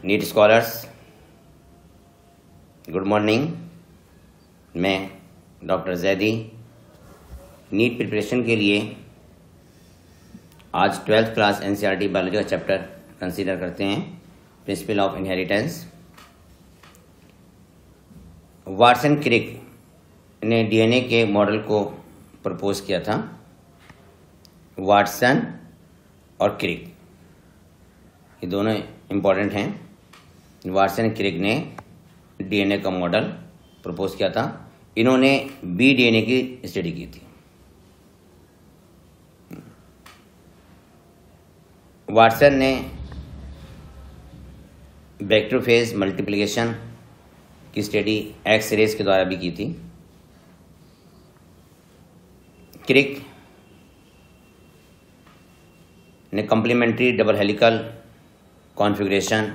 NEET scholars, good morning. मैं doctor Zaidi NEET preparation के लिए आज 12th क्लास एनसीईआरटी बायोलॉजी का चैप्टर कंसीडर करते हैं, principle of inheritance. Watson Crick ने डीएनए के मॉडल को प्रपोज किया था। वाटसन और क्रिक ये दोनों इम्पॉर्टेंट हैं। वाटसन क्रिक ने डीएनए का मॉडल प्रपोज किया था। इन्होंने बी डीएनए की स्टडी की थी। वाटसन ने बैक्टीरियोफेज मल्टीप्लिकेशन की स्टडी एक्स रेज के द्वारा भी की थी। क्रिक ने complementary double helical configuration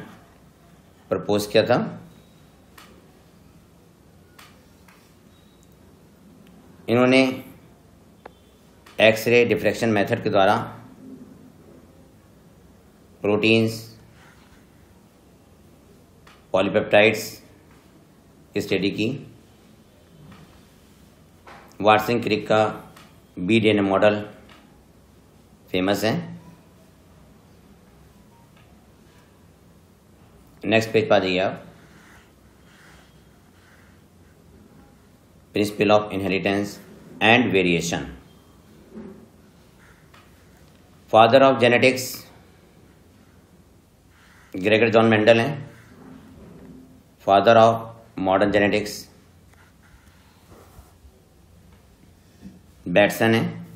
propose किया था। इन्होंने एक्सरे डिफ्रैक्शन मेथड के द्वारा प्रोटीन्स, पॉलीपेप्टाइड्स की स्टडी की। वाटसन क्रिक का बी डीएनए मॉडल फेमस है। नेक्स्ट पेज पा जाइए आप। Principle of inheritance and variation. Father of genetics Gregor John Mendel हैं। Father of modern genetics Bateson है।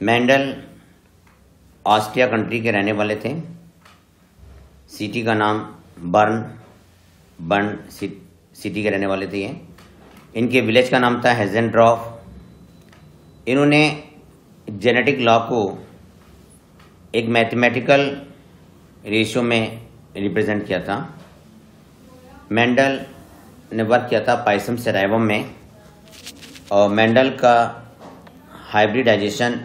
मेंडल ऑस्ट्रिया कंट्री के रहने वाले थे। सिटी का नाम बर्न सिटी के रहने वाले थे ये। इनके विलेज का नाम था हेजेनड्रॉफ। इन्होंने जेनेटिक लॉ को एक मैथमेटिकल रेशियो में रिप्रेजेंट किया था। मेंडल ने वर्क किया था पाइसम सेराइवम में, और मेंडल का हाइब्रिडाइजेशन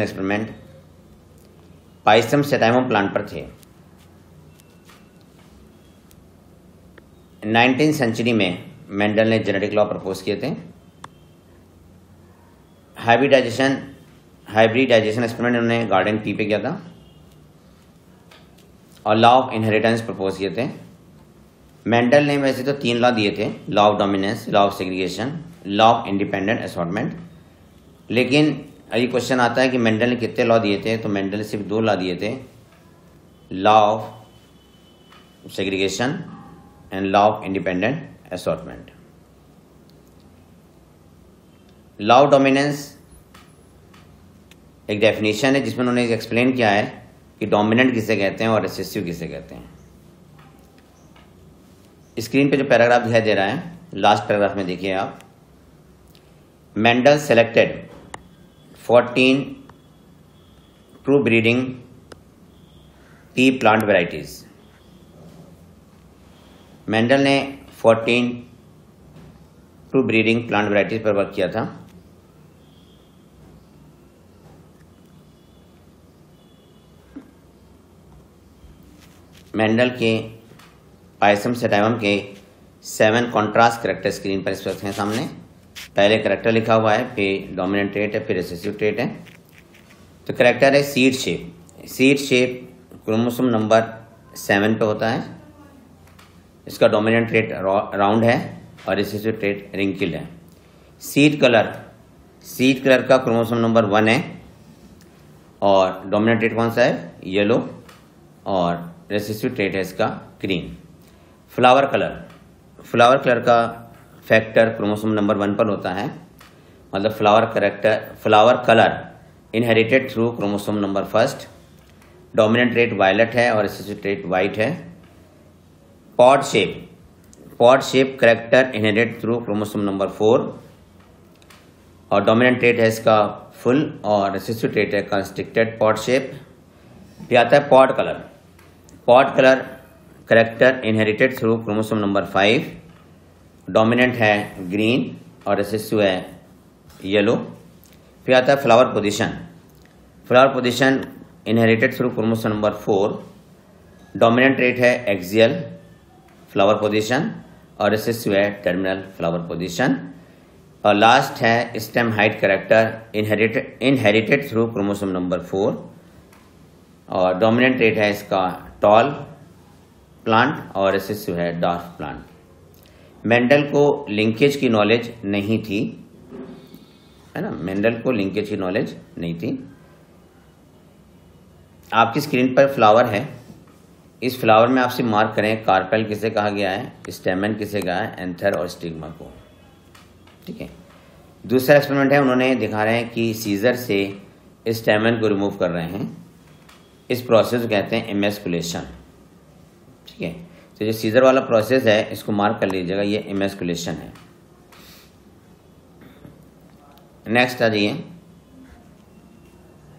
एक्सपेरिमेंट पाइसम सेराइवम प्लांट पर थे। 19th सेंचुरी में मेंडल ने जेनेटिक लॉ प्रपोज किए थे। हाइब्रिडाइजेशन एक्सपेरिमेंट उन्होंने गार्डन पी पे किया था, और लॉ ऑफ इनहेरिटेंस प्रपोज किए थे। मेंडल ने वैसे तो 3 लॉ दिए थे, law of dominance, law of segregation, law of independent assortment. लेकिन ये क्वेश्चन आता है कि मेंडल ने कितने लॉ दिए थे, तो मेंडल ने सिर्फ 2 लॉ दिए थे, law of segregation and law of independent assortment. Law of dominance एक डेफिनेशन है जिसमें उन्होंने एक्सप्लेन किया है कि डोमिनेंट किसे कहते हैं और रिसेसिव किसे कहते हैं। स्क्रीन पे जो पैराग्राफ दिखाई दे रहा है, लास्ट पैराग्राफ में देखिए आप। Mendel selected 14 true breeding P plant varieties. Mendel ने 14 ट्रू ब्रीडिंग प्लांट वेराइटीज पर वर्क किया था। मेंडल के पाइसम सेराइवम के 7 कॉन्ट्रास्ट कैरेक्टर स्क्रीन पर इस वक्त हैं सामने। पहले कैरेक्टर लिखा हुआ है, फिर डोमिनेंट ट्रेट है, फिर रिसेसिव ट्रेट है। तो कैरेक्टर है seed shape. Seed shape chromosome number 7 पे होता है। इसका डोमिनेंट ट्रेट राउंड है और रिसेसिव ट्रेट रिंकिल्ड है। सीड कलर का क्रोमोसोम नंबर 1 है, और डोमिनेंट ट्रेट कौन सा है, येलो, और रिसेसिव ट्रेट है इसका ग्रीन। फ्लावर कलर का फैक्टर क्रोमोसोम नंबर 1 पर होता है, मतलब flower colour inherited through chromosome number 1। Dominant trait violet है और रिसेसिव ट्रेट वाइट है। Pod shape character inherited through chromosome number 4, और डोमिनेंट ट्रेट है इसका फुल, और रिसेसिव ट्रेट है कंस्ट्रिक्टेड पॉड शेप। फिर आता है pod colour character inherited through chromosome number 5, dominant है ग्रीन और रिसेसिव है येलो। फिर आता है flower flower position inherited through chromosome number 4, dominant trait है एक्सियल फ्लावर पोजीशन और रिसेसिव है टर्मिनल फ्लावर पोजीशन, और लास्ट है stem height character inherited through chromosome number 4 और डोमिनेंट ट्रेट है इसका टॉल प्लांट और रिसेसिव है डॉर्फ प्लांट। मेंडल को लिंकेज की नॉलेज नहीं थी, है ना, मेंडल को लिंकेज की नॉलेज नहीं थी। आपकी स्क्रीन पर फ्लावर है, इस फ्लावर में आपसे मार्क करें कार्पेल किसे कहा गया है, स्टेमन किसे कहा है, एंथर और स्टिग्मा को। ठीक है, दूसरा एक्सपेरिमेंट है, उन्होंने दिखा रहे हैं कि सीजर से स्टेमन को रिमूव कर रहे हैं, इस प्रोसेस को कहते हैं इमेस्कुलेशन। ठीक है, तो जो सीजर वाला प्रोसेस है इसको मार्क कर लीजिएगा, ये इमेस्कुलेशन है। नेक्स्ट आ जाइए,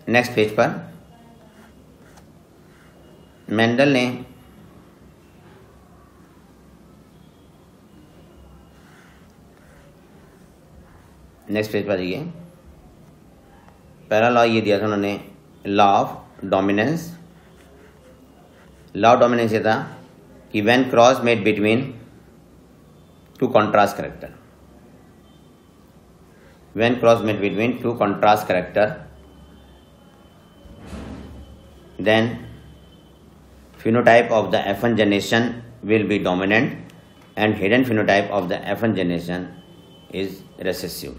नेक्स्ट पेज पर मेंडल ने नेक्स्ट पेज पर जाइए, पहला लॉ ये दिया था उन्होंने, law of dominance. Law of dominance ये था कि when cross made between two contrast character, when cross made between two contrast character, then phenotype of the F1 generation will be dominant and hidden phenotype of the F1 generation is recessive।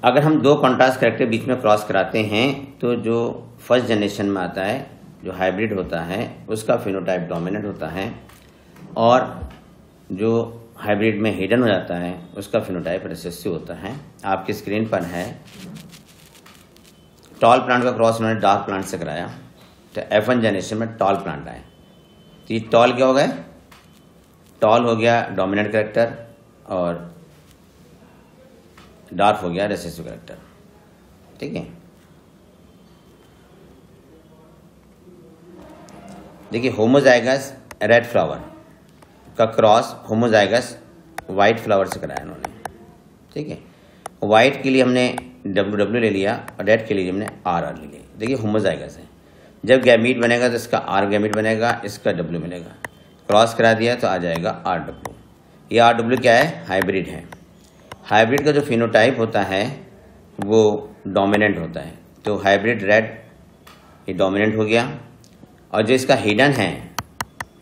अगर हम दो contrast character बीच में cross कराते हैं तो जो first generation में आता है, जो हाइब्रिड होता है, उसका फिनोटाइप डोमिनेंट होता है, और जो हाइब्रिड में हिडन हो जाता है उसका फिनोटाइप रिसेसिव होता है। आपकी स्क्रीन पर है, टॉल प्लांट का क्रॉस उन्होंने डार्क प्लांट से कराया, तो F1 जनरेशन में टॉल प्लांट आए। तो ये टॉल क्या हो गए, टॉल हो गया डोमिनेंट कैरेक्टर और डार्क हो गया रिसेसिव कैरेक्टर। ठीक है, देखिए होमोजाइगस रेड फ्लावर का क्रॉस होमोजाइगस वाइट फ्लावर से कराया उन्होंने। ठीक है, वाइट के लिए हमने WW ले लिया और रेड के लिए हमने RR ले लिया। देखिए होमोजाइगस है, जब गैमीट बनेगा तो इसका R गैमीट बनेगा, इसका W मिलेगा, क्रॉस करा दिया तो आ जाएगा RW। ये RW क्या है, हाइब्रिड है। हाइब्रिड का जो फिनोटाइप होता है वो डोमिनेंट होता है, तो हाइब्रिड रेड ये डोमिनेंट हो गया, और जो इसका हिडन है,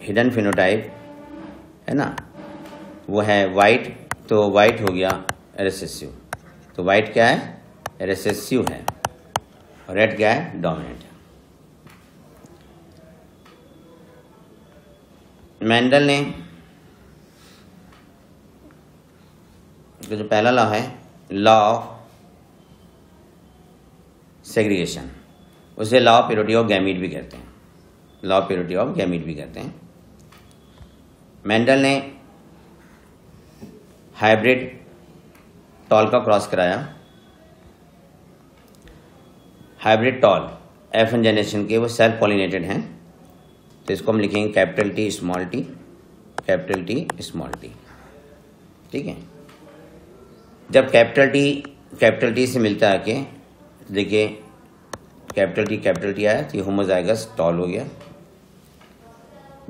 हिडन फिनोटाइप है ना, वो है वाइट, तो वाइट हो गया रिसेसिव। तो वाइट क्या है, रिसेसिव है, और रेड क्या है, डोमिनेंट है। मेंडल ने जो पहला लॉ है, लॉ ऑफ सेग्रीगेशन, उसे law of purity of gamete भी कहते हैं, law of purity of gamete भी कहते हैं। मेंडल ने हाइब्रिड टॉल का क्रॉस कराया, हाइब्रिड टॉल F1 जनरेशन के वो सेल्फ पॉलिनेटेड हैं, तो इसको हम लिखेंगे capital T small t, capital T small t। ठीक है, जब कैपिटल T से मिलता है, के देखिए कैपिटल T आया तो ये होमोजाइगस टॉल हो गया।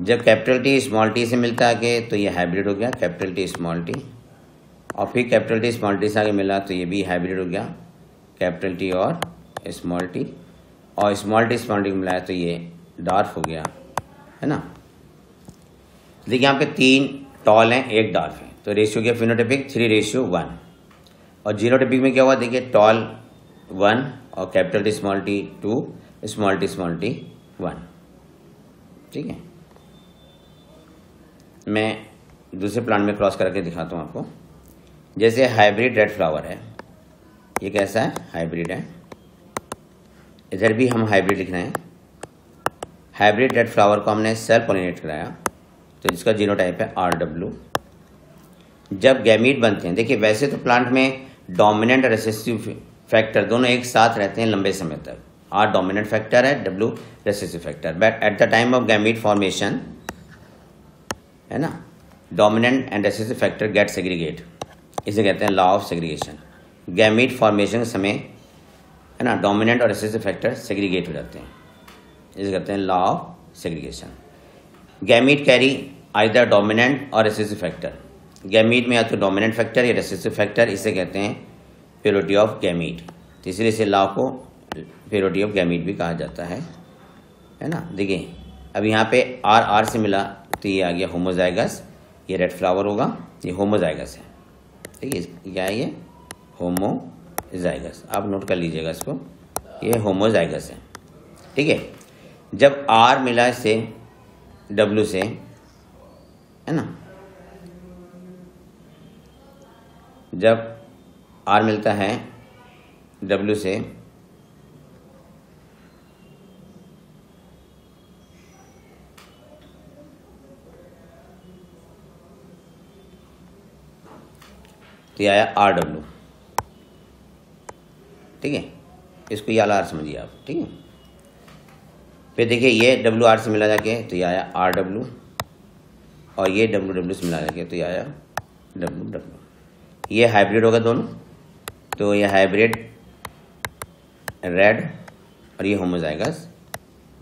जब कैपिटल T स्मॉल t से मिलता है के तो ये हाइब्रिड हो गया, कैपिटल T स्मॉल t, और फिर कैपिटल T स्मॉल t से आगे मिला तो ये भी हाइब्रिड हो गया, कैपिटल T और स्मॉल t, और स्मॉल t मिलाया तो ये डार्फ हो गया, है ना। देखिए यहाँ पे 3 टॉल हैं, 1 डार्फ है, तो रेशियो क्या फिनोटाइपिक 3:1, और जीनोटाइपिक में क्या हुआ, देखिए टॉल 1 और capital T small t 2, small t 1। ठीक है, मैं दूसरे प्लांट में क्रॉस करके दिखाता हूँ आपको। जैसे हाइब्रिड रेड फ्लावर है, ये कैसा है, हाइब्रिड है, इधर भी हम हाइब्रिड लिख रहे हैं। हाइब्रिड रेड फ्लावर को हमने सेल्फ पॉलिनेट कराया, तो जिसका जीनोटाइप है RW। जब गैमीट बनते हैं, देखिए वैसे तो प्लांट में डोमिनेंट और रिसेसिव फैक्टर दोनों एक साथ रहते हैं लंबे समय तक, R डोमिनेंट फैक्टर है, W recessive factor, but at the time of gamete formation, है ना, dominant and recessive factor get segregate, इसे कहते हैं law of segregation. Gamete formation के समय है ना, डोमिनेंट और रिसेसिव फैक्टर सेग्रीगेट हो जाते हैं, इसे कहते हैं law of segregation. Gamete carry either dominant और रिसेसिव फैक्टर, गैमीट में या तो डोमिनेंट फैक्टर या रिसेसिव फैक्टर, इसे कहते हैं प्योरिटी ऑफ गैमीट। तो इसलिए इसे लॉ को प्योरिटी ऑफ गैमीट भी कहा जाता है ना। देखिए अब यहाँ पे आर आर से मिला तो ये आ गया होमोजाइगस, ये रेड फ्लावर होगा, ये होमोजाइगस है। ठीक है, क्या है ये होमोजाइगस, आप नोट कर लीजिएगा इसको, ये होमोजाइगस है। ठीक है, जब आर मिला इससे डब्ल्यू से, है ना, जब आर मिलता है डब्ल्यू से तो ये आया आर डब्ल्यू। ठीक है, इसको ये आर समझिए आप। ठीक है, फिर देखिए ये डब्ल्यू आर से मिला जाके तो ये आया आर डब्ल्यू, और ये डब्ल्यू डब्ल्यू से मिला जाके तो ये आया डब्ल्यू डब्ल्यू। ये हाइब्रिड होगा दोनों, तो ये हाइब्रिड रेड और ये होमोजाइगस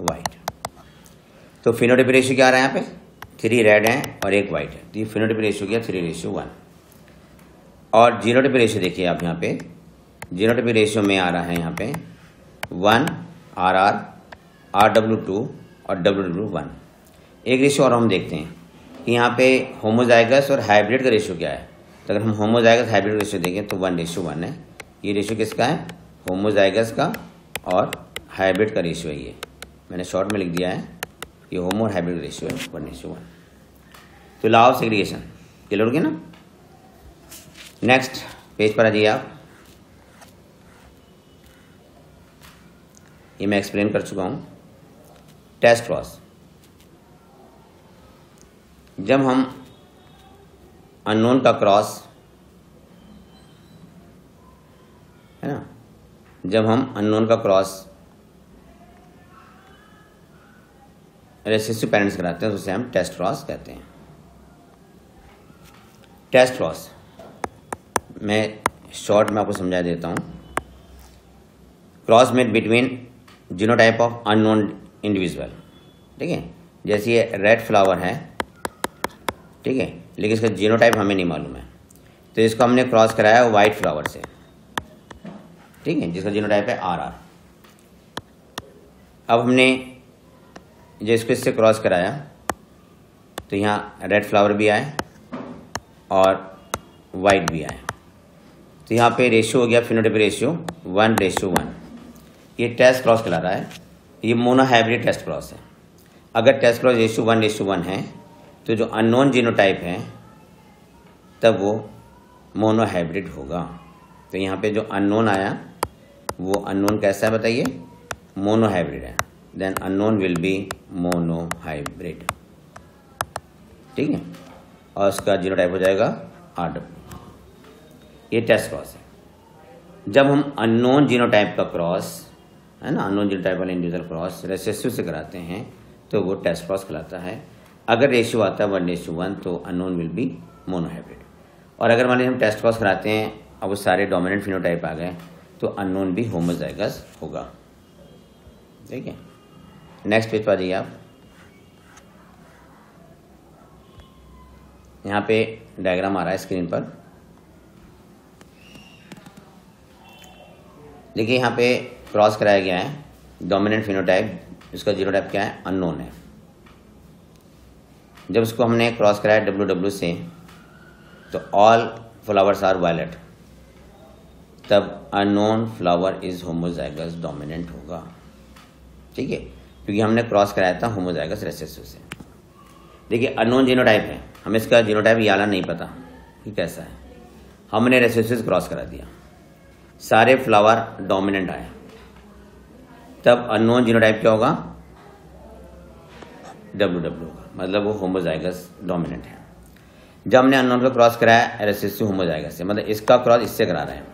वाइट। तो फिनोटाइपिक रेशियो क्या आ रहा है यहाँ पे, 3 रेड हैं और 1 वाइट है, तो ये फिनोटाइपिक रेशियो क्या 3:1। और जीनोटाइपिक रेशियो देखिए आप, यहाँ पे जीनोटाइपिक रेशियो में आ रहा है यहाँ पे 1 RR, RW2 और WW1। एक रेशियो और हम देखते हैं कि यहाँ पे होमोजाइगस और हाइब्रिड का रेशियो क्या है। तो अगर हम होमोजाइगस हाइब्रिड रेशियो देखें तो 1:1 है। ये रेशियो किसका है, होमोजाइगस का और हाइब्रिड का रेशियो है। ये मैंने शॉर्ट में लिख दिया है, ये होमो और हाइब्रिड रेशियो है 1:1। तो लॉ ऑफ सेग्रीगेशन क्लियर हो गया ना। नेक्स्ट पेज पर आ जाइए आप, ये मैं एक्सप्लेन कर चुका हूं। टेस्ट क्रॉस, जब हम अननोन का क्रॉस, है ना, जब हम अननोन का क्रॉस रेसिसिव पेरेंट्स कराते हैं तो उसे हम टेस्ट क्रॉस कहते हैं। टेस्ट क्रॉस मैं शॉर्ट में आपको समझा देता हूं। Cross made between genotype of unknown individual. ठीक है, जैसे ये रेड फ्लावर है, ठीक है, लेकिन इसका जीनोटाइप हमें नहीं मालूम है, तो इसको हमने क्रॉस कराया वाइट फ्लावर से, ठीक है, जिसका जीनोटाइप है RR। अब हमने जो इसको इससे क्रॉस कराया तो यहाँ रेड फ्लावर भी आए और वाइट भी आए, तो यहाँ पे रेशियो हो गया फिनोटाइपिक रेशियो 1:1। ये टेस्ट क्रॉस कहला रहा है, ये मोनो हाइब्रिड टेस्ट क्रॉस है। अगर टेस्ट क्रॉस रेशियो 1:1 है तो जो अननोन जीनोटाइप है तब वो मोनो हाइब्रिड होगा। तो यहाँ पे जो अननोन आया वो अननोन कैसा है बताइए, मोनो हाइब्रिड है, then unknown will be monohybrid. ठीक है, और उसका जीनोटाइप हो जाएगा RW। ये टेस्ट क्रॉस है। जब हम अननोन जीनोटाइप का क्रॉस, है ना, अननोन जीनोटाइप वाला इंडिविजुअल क्रॉस रेसेसिव से कराते हैं तो वो टेस्ट क्रॉस कहलाता है। अगर रेशियो आता है 1:1 तो unknown will be mono hybrid. और अगर मान लीजिए हम टेस्ट क्रॉस कराते हैं अब वो सारे डोमिनेंट फिनोटाइप आ गए तो अननोन भी होमोजाइगस होगा। ठीक है, नेक्स्ट पेज पर आ जाइए आप। यहाँ पे डायग्राम आ रहा है स्क्रीन पर, देखिए यहाँ पे क्रॉस कराया गया है डोमिनेंट फिनोटाइप, इसका जीनोटाइप क्या है, अननोन है। जब इसको हमने क्रॉस कराया WW से तो ऑल फ्लावर्स आर वायलेट, तब unknown flower is homozygous dominant होगा। ठीक है, क्योंकि हमने क्रॉस कराया था होमोजाइगस रेसेसिव से। देखिए अननोन जीनोटाइप है, हमें इसका जीनोटाइप ये वाला नहीं पता कि कैसा है, हमने रेसेसिव क्रॉस करा दिया, सारे फ्लावर डोमिनेंट आए, तब अननोन जीनोटाइप क्या होगा, WW होगा, मतलब वो होमोजाइगस डोमिनेंट है। जब हमने अननोन का क्रॉस कराया रेसेसिव होमोजाइगस से, मतलब इसका क्रॉस इससे करा रहे हैं,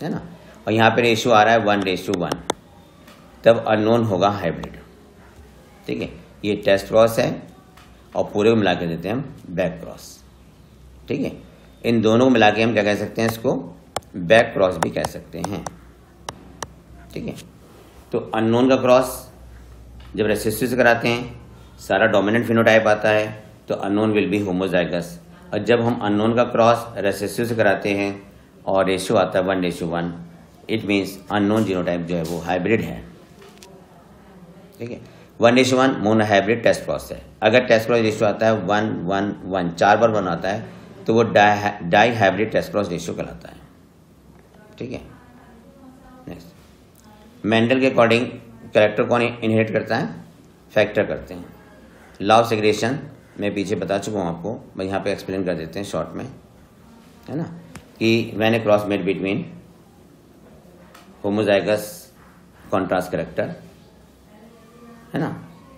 है ना, और यहाँ पे रेशियो आ रहा है 1:1, तब अननोन होगा हाइब्रिड। ठीक है, ये टेस्ट क्रॉस है और पूरे को मिला के देते हैं हम बैक क्रॉस। ठीक है, इन दोनों को मिला के हम क्या कह सकते हैं, इसको बैक क्रॉस भी कह सकते हैं। ठीक है। तो अननोन का क्रॉस जब रेसेसिव से कराते हैं सारा डोमिनेंट फिनोटाइप आता है, तो अननोन विल बी होमोजाइगस। और जब हम अननोन का क्रॉस रेसेसिव से कराते हैं और रेशियो आता है 1:1, इट मीन्स अननोन जीनोटाइप जो है वो हाइब्रिड है, ठीक है। 1:1 मोनो हाइब्रिड टेस्ट क्रॉस है। अगर टेस्ट क्रॉस रेशियो आता है 1:1:1, 4 बार 1 आता है, तो वो dihybrid test cross ratio कहलाता है, ठीक है। नेक्स्ट, मेंडल के अकॉर्डिंग कैरेक्टर कौन इनहेरिट करता है? फैक्टर करते हैं। लॉ ऑफ सेग्रेगेशन मैं पीछे बता चुका हूँ आपको, मैं यहाँ पे एक्सप्लेन कर देते हैं शॉर्ट में, है ना, कि when A cross made between homozygous contrast character, है ना,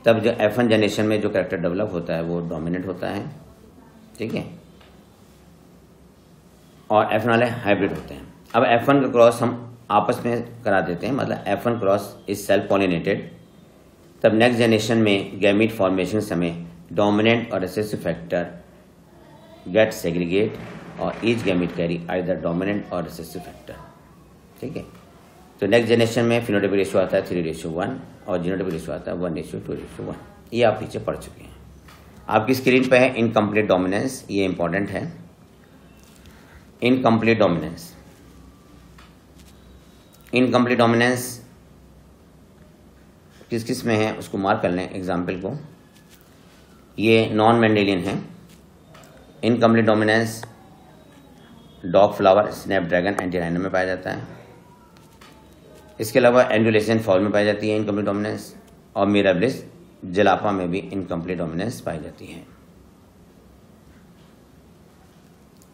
तब जो F1 जनरेशन में जो कैरेक्टर डेवलप होता है वो डोमिनेंट होता है, ठीक है, और F1 वाले हाइब्रिड होते हैं। अब F1 का क्रॉस हम आपस में करा देते हैं, मतलब F1 cross is self pollinated, तब नेक्स्ट जनरेशन में गैमीट फॉर्मेशन समय डोमिनेंट और रिसेसिव फैक्टर गेट सेग्रीगेट और each gamete carry either dominant और रिसेसिव फैक्टर, ठीक है। तो नेक्स्ट जनरेशन में फिनोटाइपिक रेशियो आता है 3:1 और जीनोटाइपिक रेशियो आता है 1:2:1। ये आप पीछे पढ़ चुके हैं। आपकी स्क्रीन पे है इनकम्प्लीट डोमिनेंस, ये इंपॉर्टेंट है। इनकम्प्लीट डोमिनेंस, इनकम्प्लीट डोमिनेंस किस किस में है उसको मार्क कर लें एग्जाम्पल को। ये नॉन मेंडेलियन है। Incomplete dominance dog flower, snapdragon, antirrhinum में पाया जाता है। इसके अलावा एंडुलेशन फॉल में पाई जाती है इनकम्प्लीट डोमिनेंस, और मिराबिलिस जलापा में भी इनकम्प्लीट डोमिनेंस पाई जाती है।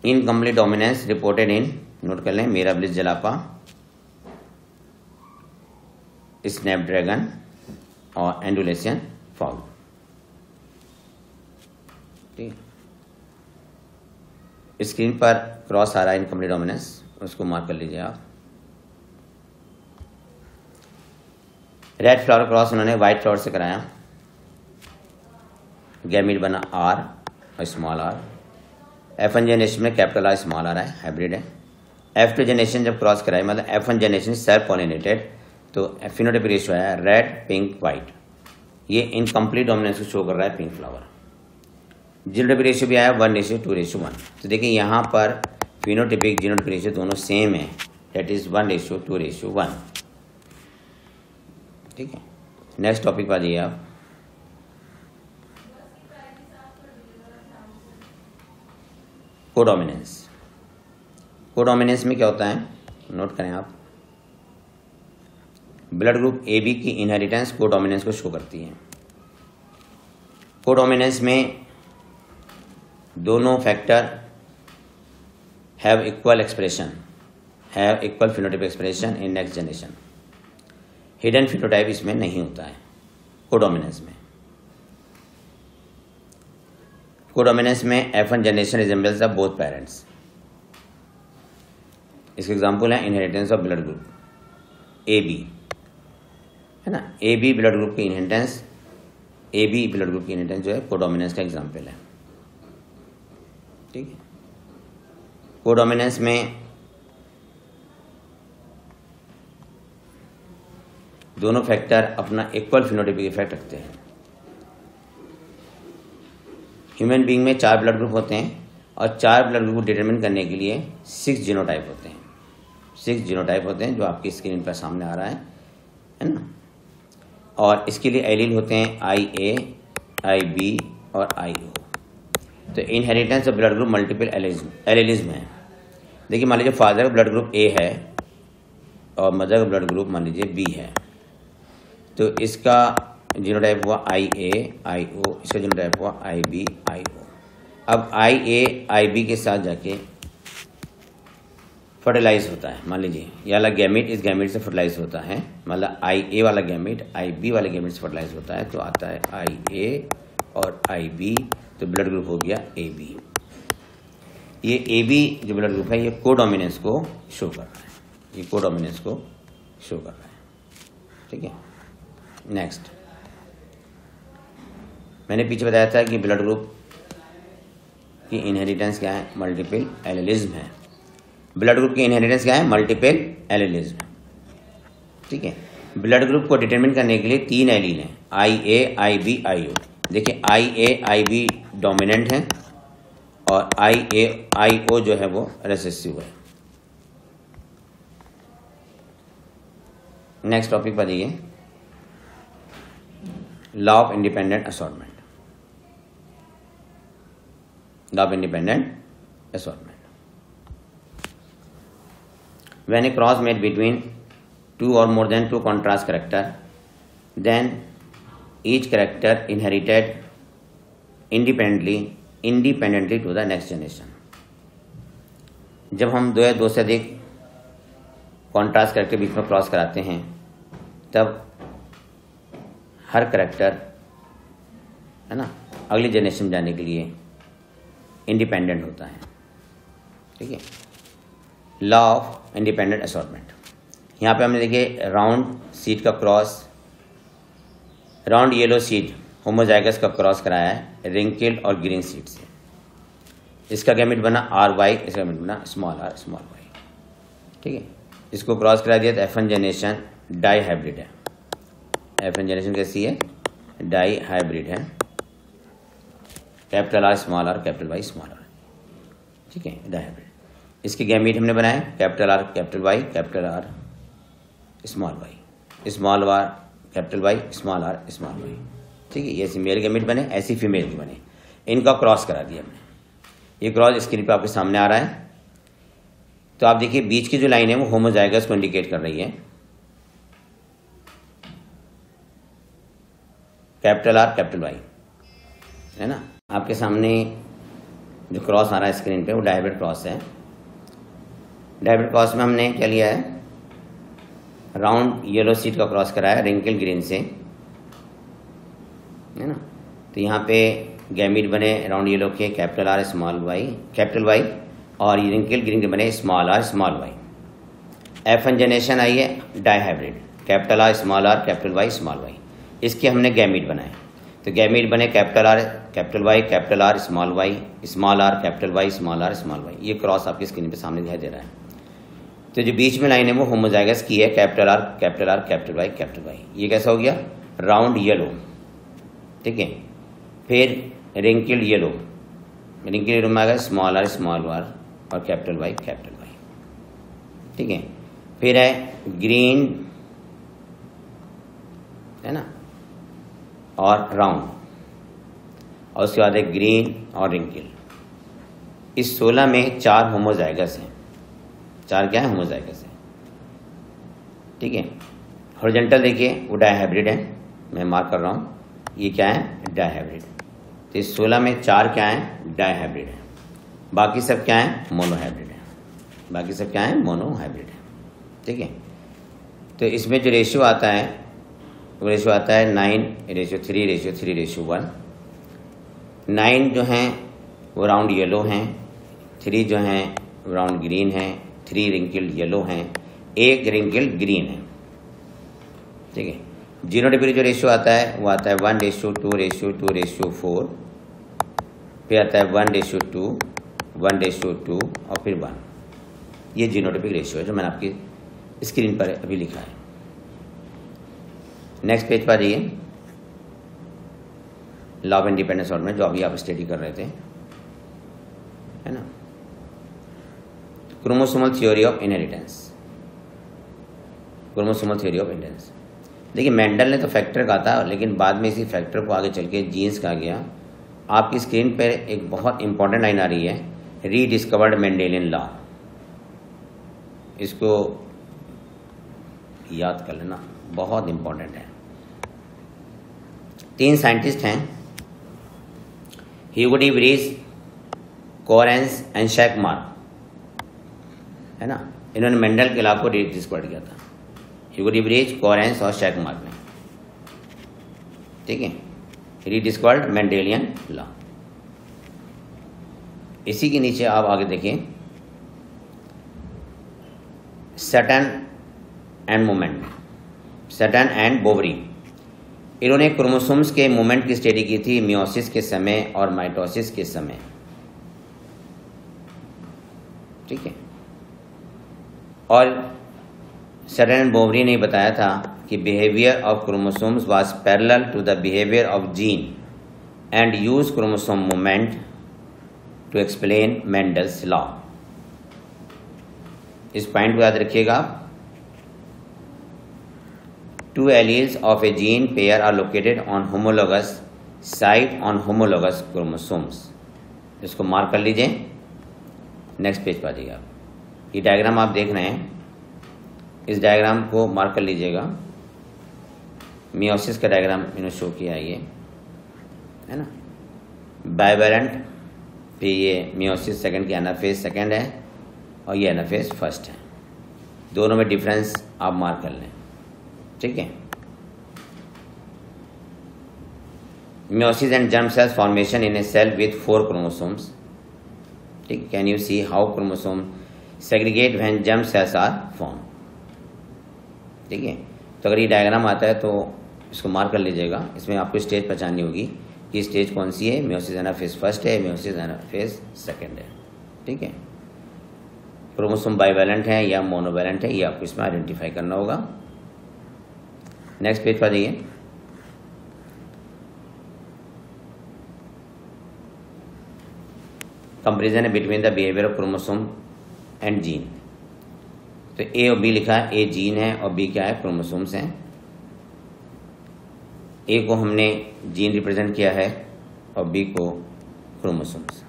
Incomplete dominance reported in, note कर लें, मिराबिलिस जलापा, स्नैपड्रैगन और एंडुलेशन फॉल, ठीक। स्क्रीन पर क्रॉस आ रहा है इनकम्प्लीट डोमिनेंस, उसको मार्क कर लीजिए आप। रेड फ्लावर क्रॉस उन्होंने व्हाइट फ्लावर से कराया, गैमीट बना R और स्मॉल r। F1 जनरेशन में कैपिटल R स्मॉल r है, हाइब्रिड है। F2 जनरेशन जब क्रॉस कराई, मतलब F1 जनरेशन सेल्फ पॉलिनेटेड, तो फिनोटाइपिक रेशियो आया रेड, पिंक, व्हाइट। ये इनकम्प्लीट डोमिनेंस को शो कर रहा है पिंक फ्लावर। जीनोटाइपिक रेशियो भी आया 1:2:1। तो देखिए यहाँ पर फिनोटाइपिक जीनोटाइपिक रेशियो दोनों सेम है, दैट इज 1:2:1, ठीक है। नेक्स्ट टॉपिक पर आ जाइए आप। कोडोमिनेंस। कोडोमिनेंस में क्या होता है, नोट करें आप। ब्लड ग्रुप AB की इनहेरिटेंस कोडोमिनेंस को शो करती है। कोडोमिनेंस में दोनों factor have equal expression, have equal phenotypic expression in next generation. Hidden phenotype इसमें नहीं होता है कोडोमिनेंस में। कोडोमिनेंस में F1 generation resembles the both parents. इसके एग्जांपल है inheritance of blood group AB, है ना। AB ब्लड ग्रुप की इनहेरिटेंस, AB ब्लड ग्रुप की इनहेरिटेंस जो है कोडोमिनेंस का एग्जांपल है, ठीक है। कोडोमिनेंस में दोनों फैक्टर अपना इक्वल फिनोटाइपिक इफेक्ट रखते हैं। ह्यूमन बीइंग में 4 ब्लड ग्रुप होते हैं और 4 ब्लड ग्रुप को डिटरमिन करने के लिए 6 जीनोटाइप होते हैं। 6 जीनोटाइप होते हैं जो आपकी स्क्रीन पर सामने आ रहा है ना। और इसके लिए एलील होते हैं IA, IB और IO। तो inheritance of blood group multiple allelism है। देखिए मान लीजिए फादर का ब्लड ग्रुप A है और मदर का ब्लड ग्रुप मान लीजिए B है, तो इसका जीनोटाइप हुआ IA, IO, इसका जीनोटाइप हुआ IB, IO। अब IA, IB के साथ जाके फर्टिलाइज होता है, मान लीजिए ये वाला गैमीट इस गैमीट से फर्टिलाइज होता है, मतलब IA वाला गैमीट IB वाले गैमीट से फर्टिलाइज होता है, तो आता है IA और IB, तो ब्लड ग्रुप हो गया AB। ये AB जो ब्लड ग्रुप है ये कोडोमिनेंस को शो कर रहा है, ये कोडोमिनेंस को शो कर रहा है, ठीक है। नेक्स्ट, मैंने पीछे बताया था कि ब्लड ग्रुप की इनहेरिटेंस क्या है, मल्टीपल एलिलिज्म है। ब्लड ग्रुप की इनहेरिटेंस क्या है, मल्टीपल एलिलिज्म, ठीक। ठीक है। ब्लड ग्रुप को डिटरमिन करने के लिए 3 एलील हैं, IA, IB, IO। देखिए IA, IB डोमिनेंट है और IA, IO जो है वो रिसेसिव है। नेक्स्ट टॉपिक पर देखिए, law of independent assortment. Law of independent assortment. When a cross made between two or more than two contrast character, then each character inherited independently to the next generation. जब हम दो से अधिक contrast करके बीच में cross कराते हैं तब हर करेक्टर है ना अगली जनरेशन जाने के लिए इंडिपेंडेंट होता है। ठीक है, लॉ ऑफ इंडिपेंडेंट असॉर्टमेंट। यहाँ पे हमने देखिए राउंड सीड का cross, round yellow seed homozygous का क्रॉस कराया है रिंकिल्ड और ग्रीन सीड से। इसका गैमेट बना RY, इसका गैमेट बना स्मॉल r स्मॉल y। ठीक है, इसको क्रॉस करा दिया तो F1 जनरेशन डाई हाइब्रिड है। F1 जनरेशन कैसी है? डाई हाइब्रिड है, capital R small r capital Y small r। ठीक है, डाई हाइब्रिड। इसके गैमेट हमने बनाए capital R capital Y capital R small y, small r capital Y small r small y। ठीक है, ऐसे मेल गैमेट बने, ऐसी फीमेल के बने, इनका क्रॉस करा दिया हमने। ये क्रॉस स्क्रीन पे आपके सामने आ रहा है। तो आप देखिए बीच की जो लाइन है वो होमोजाइगस को इंडिकेट कर रही है, कैपिटल R कैपिटल Y है ना। आपके सामने जो क्रॉस आ रहा है स्क्रीन पे वो डायहाइब्रिड क्रॉस है। डायहाइब्रिड क्रॉस में हमने क्या लिया है? राउंड येलो सीड का क्रॉस कराया रिंकल ग्रीन से, है ना। तो यहाँ पे गैमेट बने राउंड येलो के capital R small y capital Y और रिंकल ग्रीन के बने small r small y। F1 generation आई है डाई हाइब्रिड, capital R small r capital Y small y। इसके हमने गैमेट बनाए, तो गैमेट बने capital R capital Y capital R small y small r capital Y small r small y। ये क्रॉस आपकी स्क्रीन पे सामने दिखाई दे रहा है। तो जो बीच में लाइन है वो होमोजाइगस की है, capital R capital R capital Y capital Y। ये कैसा हो गया? Round yellow. ठीक है, फिर रिंकल्ड येलो, रिंकल्ड येलो में आ गया स्मॉल r स्मॉल r और कैपिटल Y कैपिटल Y। ठीक है, फिर है ग्रीन है ना और राउंड, और उसके बाद है ग्रीन और रिंकल। इस 16 में 4 होमोजाइगस हैं। 4 क्या है? होमोजाइगस है। ठीक है, हॉरिजॉन्टल देखिए वो डायहाइब्रिड है, मैं मार्क कर रहा हूँ, ये क्या है? डायहाइब्रिड। तो इस 16 में 4 क्या है? डायहाइब्रिड है, बाकी सब क्या है? मोनोहाइब्रिड है। बाकी सब क्या है? मोनोहाइब्रिड है। ठीक है, तो इसमें जो रेशियो आता है वो रेशियो आता है 9:3:3:1। 9 जो हैं वो राउंड येलो हैं, 3 जो हैं राउंड ग्रीन हैं, 3 रिंकल्ड येलो हैं, 1 रिंकल्ड ग्रीन है। ठीक है, जीनोटाइपिक जो रेशियो आता है वो आता है 1:2:2:4, फिर आता है 1:2 1:2 और फिर 1। ये जीनोटाइपिक रेशियो है जो मैंने आपकी स्क्रीन पर अभी लिखा है। नेक्स्ट पेज पर आइए, लॉ ऑफ इंडिपेंडेंस असॉर्टमेंट जो अभी आप स्टडी कर रहे थे, है ना। Chromosomal theory of inheritance. Chromosomal theory of inheritance देखिए, मेंडल ने तो फैक्टर कहा था, लेकिन बाद में इसी फैक्टर को आगे चल के जीन्स कहा गया। आपकी स्क्रीन पर एक बहुत इंपॉर्टेंट लाइन आ रही है, रीडिस्कवर्ड मेंडेलियन लॉ। इसको याद कर लेना, बहुत इंपॉर्टेंट है। 3 साइंटिस्ट हैं, Hugo de Vries, Correns and Tschermak, है ना। इन्होंने मेंडल के लॉ को रीडिस्कवर्ड किया था, ह्यूगो डी व्रीज, कोरेंस और शैकमार्क ने। ठीक है, रीडिस्कवर्ड मेंडेलियन लॉ। इसी के नीचे आप आगे देखिए, Sutton and moment, Sutton and Boveri, इन्होंने क्रोमोसोम्स के मूवमेंट की स्टडी की थी मियोसिस के समय और माइटोसिस के समय। ठीक है, और सटन एंड बोवरी ने बताया था कि behaviour of chromosomes was parallel to the behaviour of gene and use chromosome movement to explain Mendel's law. इस पॉइंट को याद रखिएगा। Two alleles of a gene pair are located on homologous site on homologous chromosomes. इसको mark कर लीजिए। Next page पर आ जाइए आप। ये डायग्राम आप देख रहे हैं, इस डायग्राम को मार्क कर लीजिएगा। मियोसिस का डायग्राम इन्होंने शो किया है ना। बाइवेलेंट पे ये मियोसिस सेकंड की एनाफेज सेकंड है और ये एनाफेज फर्स्ट है। दोनों में डिफरेंस आप मार्क कर लें, ठीक है। Meiosis and germ cells formation in a cell with 4 chromosomes. ठीक, can you see how chromosome segregate when germ cells are formed? ठीक है, तो अगर ये डायग्राम आता है तो इसको मार्क कर लीजिएगा। इसमें आपको स्टेज पहचाननी होगी कि स्टेज कौन सी है। मियोसिस एनाफेज फर्स्ट है, मियोसिस एनाफेज सेकंड है, ठीक है। क्रोमोसोम बाइवेलेंट है या मोनोवेलेंट है, ये आपको इसमें आइडेंटिफाई करना होगा। नेक्स्ट पेज पर जाइए। कंपेरिजन है between the behaviour of chromosome and gene. तो ए और बी लिखा है, ए जीन है और बी क्या है, क्रोमोसोम्स हैं। ए को हमने जीन रिप्रेजेंट किया है और बी को क्रोमोसोम्स,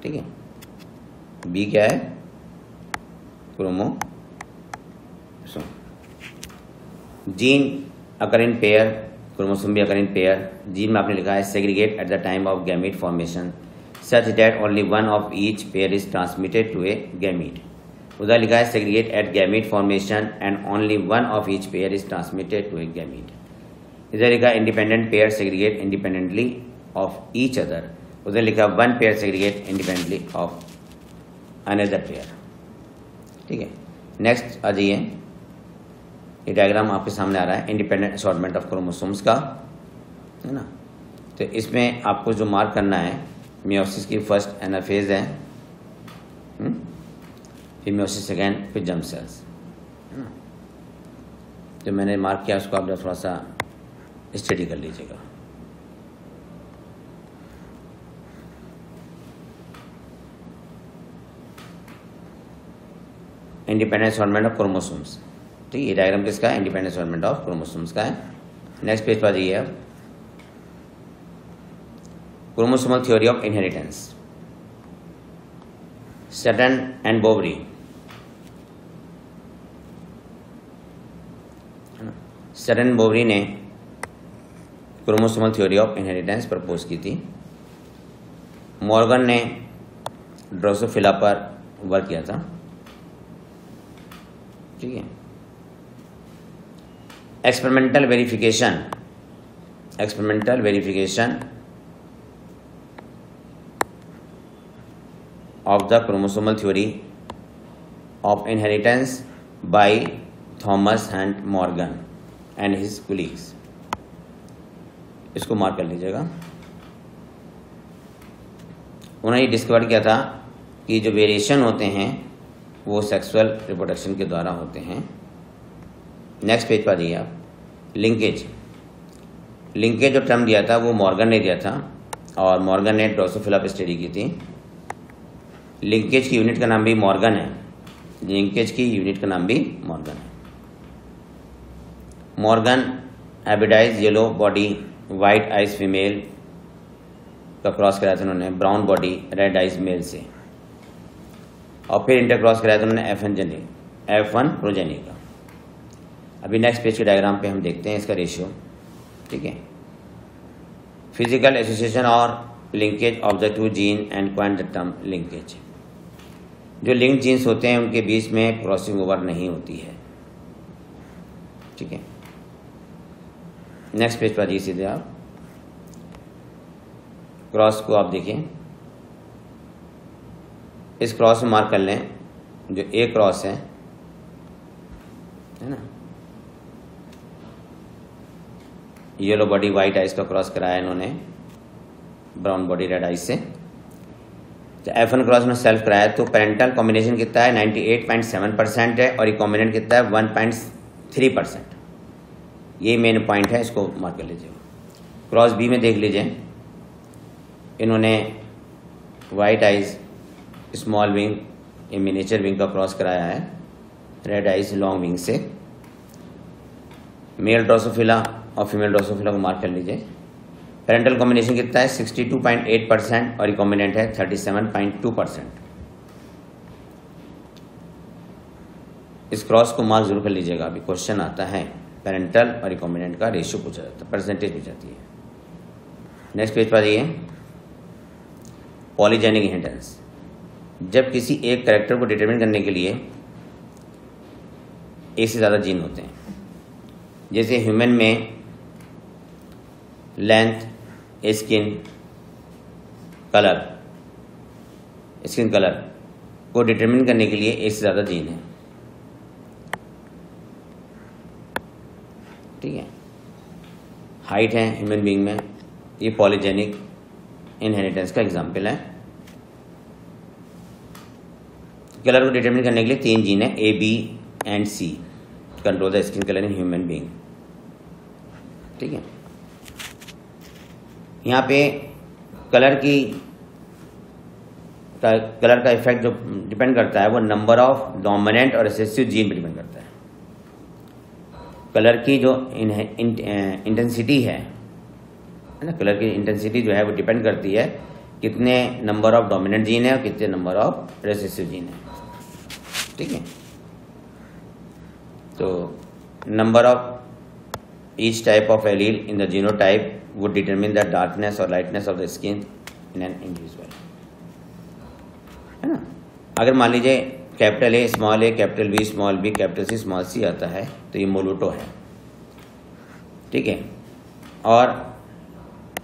ठीक है। बी क्या है, chromosome. Gene occur in pair, chromosome भी अकर इन पेयर। जीन में आपने लिखा है segregate eight the time of gamete formation such that only one of each pair is transmitted to a gamete। उधर लिखा है segregate at gamete formation and only one of each pair is transmitted to a gamete। इधर लिखा है independent pair segregate independently of each other। उधर लिखा one pair segregate independently of another pair, ठीक है। नेक्स्ट आ जाइए। ये डायग्राम आपके सामने आ रहा है इंडिपेंडेंट असॉर्टमेंट ऑफ क्रोमोसोम्स का, है ना। तो इसमें आपको जो मार्क करना है, मियोसिस की फर्स्ट एनाफेज है, फिर मियोसिस सेकेंड, फिर जर्म सेल्स, है ना। जो मैंने मार्क किया उसको आप थोड़ा सा स्टडी कर लीजिएगा। इंडिपेंडेंट असॉर्टमेंट ऑफ क्रोमोसोम्स, ठीक है। ये डायग्राम किसका है, इंडिपेंडेंट असॉर्टमेंट ऑफ क्रोमोसोम्स का है। नेक्स्ट पेज पर जाइए आप। Chromosomal theory of inheritance, Sutton and Boveri. Sutton Boveri ने chromosomal theory of inheritance propose की थी। मॉर्गन ने ड्रोसोफिला पर वर्क किया था, ठीक है। Experimental verification of the chromosomal theory of inheritance by Thomas Hunt Morgan and his colleagues। इसको मार्क कर लीजिएगा। उन्होंने ये डिस्कवर किया था कि जो वेरिएशन होते हैं वो सेक्सुअल रिप्रोडक्शन के द्वारा होते हैं। नेक्स्ट पेज पर दिया आप। लिंकेज जो टर्म दिया था वो मॉर्गन ने दिया था और मॉर्गन ने ड्रोसोफिला पर स्टडी की थी। लिंकेज की यूनिट का नाम भी मॉर्गन है। लिंकेज की यूनिट का नाम भी मॉर्गन है। मॉर्गन एबिडाइज yellow body white eyes female का क्रॉस कराया था उन्होंने brown body red eyes male से, और फिर इंटरक्रॉस कराया था उन्होंने F1 प्रोजेनी का। अभी नेक्स्ट पेज के डायग्राम पे हम देखते हैं इसका रेशियो, ठीक है। फिजिकल एसोसिएशन और linkage of the two gene and quant the term linkage. जो लिंक जीन्स होते हैं उनके बीच में क्रॉसिंग ओवर नहीं होती है, ठीक है। नेक्स्ट पेज पर आइए सीधे आप। क्रॉस को आप देखिए, इस क्रॉस में मार्क कर लें जो ए क्रॉस है ना। येलो बॉडी वाइट आइज का क्रॉस कराया इन्होंने ब्राउन बॉडी रेड आइज से। तो F1 क्रॉस में सेल्फ कराया तो पेरेंटल कॉम्बिनेशन कितना है 98.7% है और रिकॉम्बिनेंट कितना है 1.3%। ये मेन पॉइंट है, इसको मार्क कर लीजिए। क्रॉस बी में देख लीजिए, इन्होंने वाइट आइज स्मॉल विंग ये मिनिएचर विंग का क्रॉस कराया है रेड आइज लॉन्ग विंग से। मेल ड्रोसोफिला और फीमेल ड्रोसोफिला को मार्क कर लीजिए। पेरेंटल कॉम्बिनेशन कितना है 62.8% और रिकॉम्बिनेंट है 37.2%। इस क्रॉस को मार्क जरूर कर लीजिएगा, अभी क्वेश्चन आता है पेरेंटल और रिकॉम्बिनेंट का रेशियो पूछा जाता है, परसेंटेज पूछी जाती है। नेक्स्ट पेज पर आइए, पॉलीजेनिक इनहेरिटेंस। जब किसी एक कैरेक्टर को डिटरमिन करने के लिए एक से ज़्यादा जीन होते हैं, जैसे ह्यूमन में लेंथ, स्किन कलर को डिटरमिन करने के लिए एक से ज़्यादा जीन है, ठीक है। हाइट है ह्यूमन बीइंग में, ये पॉलीजेनिक इनहेरिटेंस का एग्जाम्पल है। कलर को डिटरमिन करने के लिए 3 जीन है A, B and C, control the skin colour in human being, ठीक है। यहाँ पे कलर का इफेक्ट जो डिपेंड करता है वो नंबर ऑफ डोमिनेंट और रिसेसिव जीन पे डिपेंड करता है। कलर की जो इंटेंसिटी है ना, कलर की इंटेंसिटी जो है वो डिपेंड करती है कितने नंबर ऑफ डोमिनेंट जीन है और कितने नंबर ऑफ रिसेसिव जीन है, ठीक है। तो number of each type of allele in the genotype would determine the darkness or lightness of the skin in an individual, है ना। अगर मान लीजिए capital A small a, capital B small b, capital C small c आता है तो ये मोलूटो है, ठीक है। और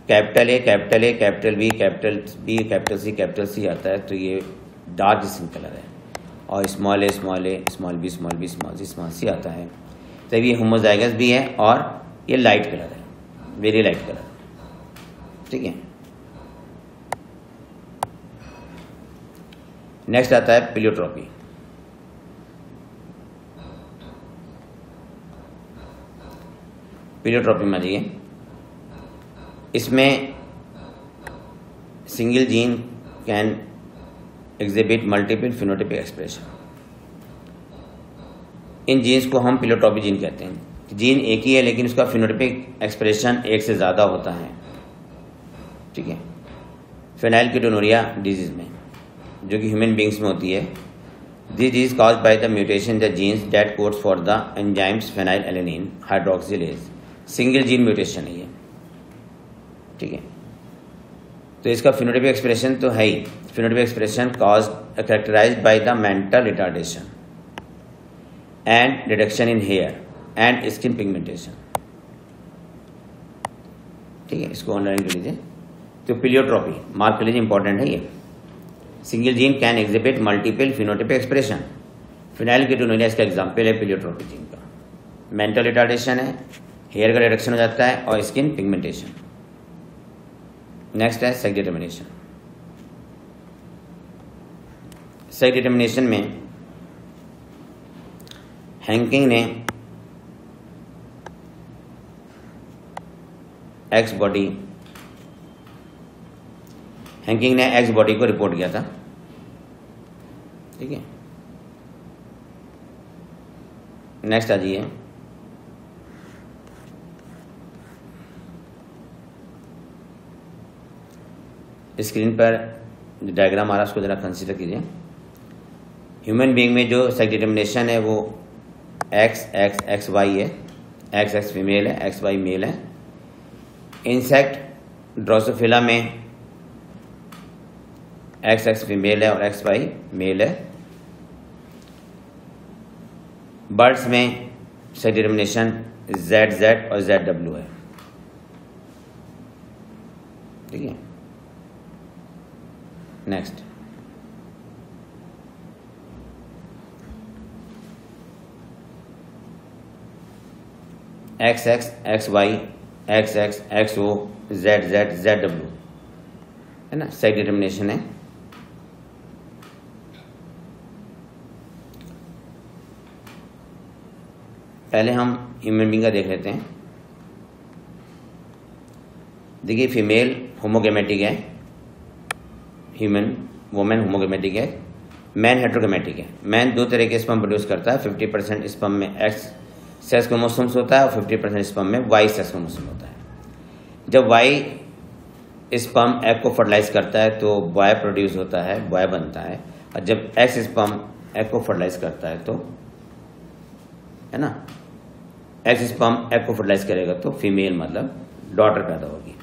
capital A, capital A, capital B, capital B, capital C, capital C आता है तो ये डार्क स्किन कलर है। और small a, small a, small b, small b, small c, small c आता है तो ये होमोजाइगस भी है और ये लाइट कलर है, वेरी लाइट कलर, ठीक है। नेक्स्ट आता है प्लियोट्रॉपी। प्लियोट्रॉपी में आइए, इसमें single gene can exhibit multiple phenotypic expression. इन जीन्स को हम प्लियोट्रॉपी जीन कहते हैं। जीन एक ही है लेकिन उसका फिनोटाइपिक एक्सप्रेशन एक से ज़्यादा होता है, ठीक है। फेनाइलकीटोनुरिया डिजीज में जो कि ह्यूमन बींग्स में होती है, this disease caused by the mutation the genes that codes for the enzymes phenyl alanine hydroxylase. Single gene mutation है ये, ठीक है। तो इसका फिनोटाइपिक एक्सप्रेशन तो है ही, phenotypic expression caused characterized by the mental retardation and reduction in hair and skin pigmentation, ठीक है। इसको अंडरलाइन कर लीजिए। तो प्लियोट्रॉपी मार्क कर लीजिए, इंपॉर्टेंट है ये। Single gene can exhibit multiple phenotypic expression. Phenylketonuria इसका एग्जाम्पल है प्लियोट्रॉपी जीन का। मेंटल रिटार्डेशन है, हेयर का रिडक्शन हो जाता है और स्किन पिगमेंटेशन। नेक्स्ट है सेक्स डिटर्मिनेशन। सेक्स डिटर्मिनेशन में हैंकिंग ने एक्स बॉडी को रिपोर्ट किया था, ठीक है। नेक्स्ट आ जाइए, स्क्रीन पर जो डायग्राम आ रहा है उसको जरा कंसीडर कीजिए। ह्यूमन बीइंग में जो सेक्स डिटर्मिनेशन है वो एक्स एक्स एक्स वाई है, एक्स एक्स फीमेल है, एक्स वाई मेल है। इंसेक्ट ड्रोसोफिला में एक्स एक्स फीमेल है और एक्स वाई मेल है। बर्ड्स में सेक्स डिटर्मिनेशन जेड जेड और जेड डब्ल्यू है, ठीक है। Next X X X Y X X X O Z Z Z W है ना, सेक्स डिटर्मिनेशन है। पहले हम ह्यूमन बीइंग का देख लेते हैं। देखिए फीमेल होमोगेमेटिक है, ह्यूमन वुमेन होमोगेमेटिक है, मैन हेट्रोगेमेटिक है। मैन दो तरह के स्पर्म प्रोड्यूस करता है, 50% स्पर्म में एक्स सेक्स क्रोमोसोम्स होता है और 50% स्पर्म में वाई सेक्स क्रोमोसोम होता है। जब वाई स्पर्म एग को फर्टिलाइज करता है तो बॉय प्रोड्यूस होता है, बॉय बनता है, और जब एक्स स्पर्म एग को फर्टिलाइज करता है तो, है ना, एक्स स्पर्म एग को फर्टिलाइज करेगा तो फीमेल मतलब डॉटर पैदा होगी।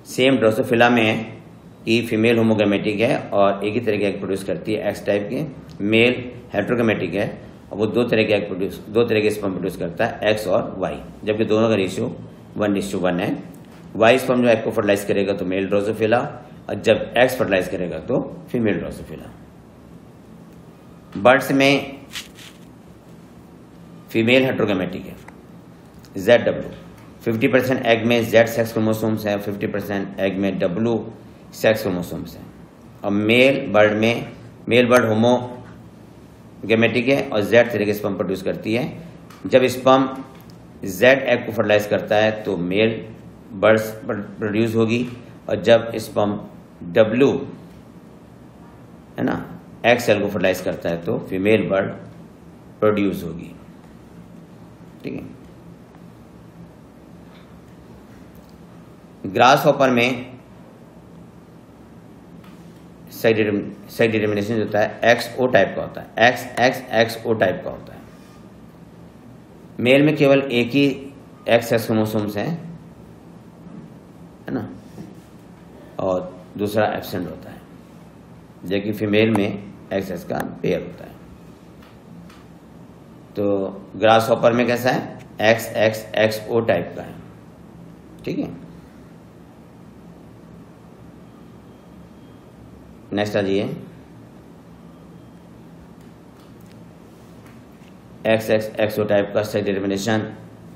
सेम ड्रोसोफिला में है कि फीमेल होमोगेमेटिक है और एक ही तरह के एग प्रोड्यूस करती है, एक्स टाइप के। मेल हेट्रोगेमेटिक है और वो दो तरह के स्पर्म प्रोड्यूस करता है, एक्स और वाई, जबकि दोनों का रेशियो 1:1 है। वाई स्पर्म जो एग को फर्टिलाइज करेगा तो मेल ड्रोसोफिला, और जब एक्स फर्टिलाइज करेगा तो फीमेल ड्रोसोफिला। बर्ड्स में फीमेल हेट्रोगेमेटिक है, ZW। 50% एग में Z सेक्स क्रोमोसोम्स है, 50% एग में W सेक्स क्रोमोसोम्स है। और मेल बर्ड होमोगेमेटिक है और Z तरह के स्पर्म प्रोड्यूस करती है। जब स्पर्म Z एग को फर्टिलाइज करता है तो मेल बर्ड्स प्रोड्यूस होगी, और जब स्पर्म W, है ना, एग सेल को फर्टिलाइज करता है तो फीमेल बर्ड प्रोड्यूस होगी। ठीक है। ग्रास हॉपर में सेक्स डिटर्मिनेशन होता है, XO टाइप का होता है, XXXO टाइप का होता है। मेल में केवल एक ही एक्स सेक्स क्रोमोसोम्स है ना, और दूसरा एब्सेंट होता है, जबकि फीमेल में एक्स का पेयर होता है। तो ग्रास हॉपर में कैसा है, XXXO टाइप का है। ठीक है। नेक्स्ट आ जाइए, XXXO टाइप का सेक्स डिटर्मिनेशन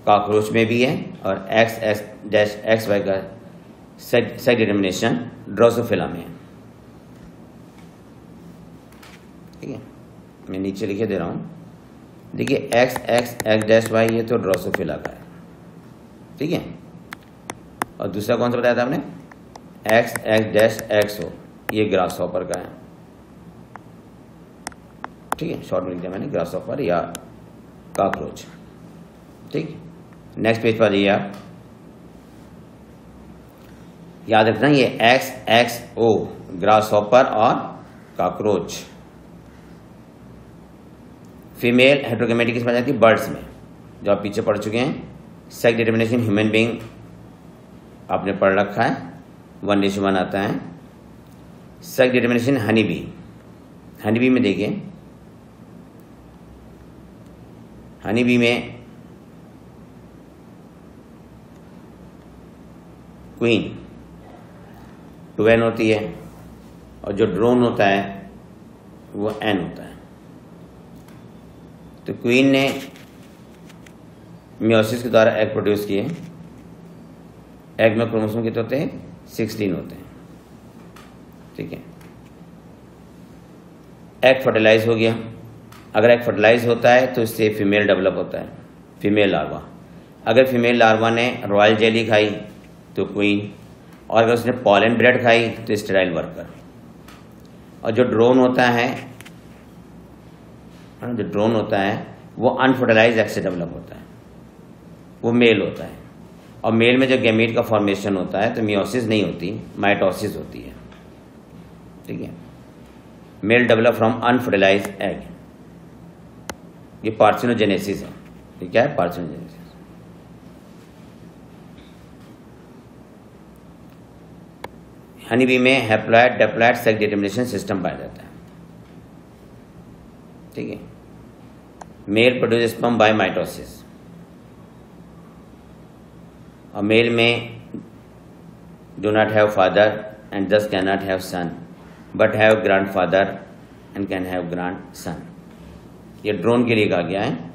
कॉकरोच में भी है, और XX-XY का सेक्स डिटर्मिनेशन ड्रोसोफिला में है। ठीक है, मैं नीचे लिखे दे रहा हूं। देखिए XX-XY ये तो ड्रोसोफिला का है। ठीक है, और दूसरा कौन सा बताया था आपने, XX-XO, ये ग्रास हॉपर का है। ठीक है, शॉर्ट में लिख दिया मैंने, ग्रास हॉपर या कॉकरोच। ठीक, नेक्स्ट पेज पर जाइए आप। याद रखना ये XXO ग्रास हॉपर और कॉकरोच। फीमेल हेट्रोगेमेटिक किस में जाती है, बर्ड्स में, जो आप पीछे पढ़ चुके हैं। सेक्स डिटर्मिनेशन ह्यूमन बीइंग आपने पढ़ रखा है, 1:1 आता है। सेक्स डिटर्मिनेशन हनी बी में देखिए, हनी बी में क्वीन 2N होती है, और जो ड्रोन होता है वो N होता है। तो क्वीन ने मियोसिस के द्वारा एग प्रोड्यूस किए। एग में क्रोमोसोम कितने होते हैं, 16 होते हैं। ठीक है, एग फर्टिलाइज हो गया। अगर एग फर्टिलाइज होता है तो इससे फीमेल डेवलप होता है, फीमेल लार्वा। अगर फीमेल लार्वा ने रॉयल जेली खाई तो क्वीन, और अगर उसने पॉलन ब्रेड खाई तो स्टेराइल वर्कर। और जो ड्रोन होता है वो अनफर्टिलाइज एग से डेवलप होता है, वो मेल होता है। और मेल में जब गैमीट का फॉर्मेशन होता है तो मियोसिस नहीं होती, माइटोसिस होती है। ठीक है, male develop from unfertilise egg. ये पार्थिनोजेनेसिस है। ये क्या है, पार्थिनोजेनेसिस। हनी बी में haploid diploid sex determination system पाया जाता है। ठीक है, male produce sperm by mitosis, और मेल में do not have father and thus can not have son, but have grandfather and can have grand son. ये drone के लिए कहा गया है।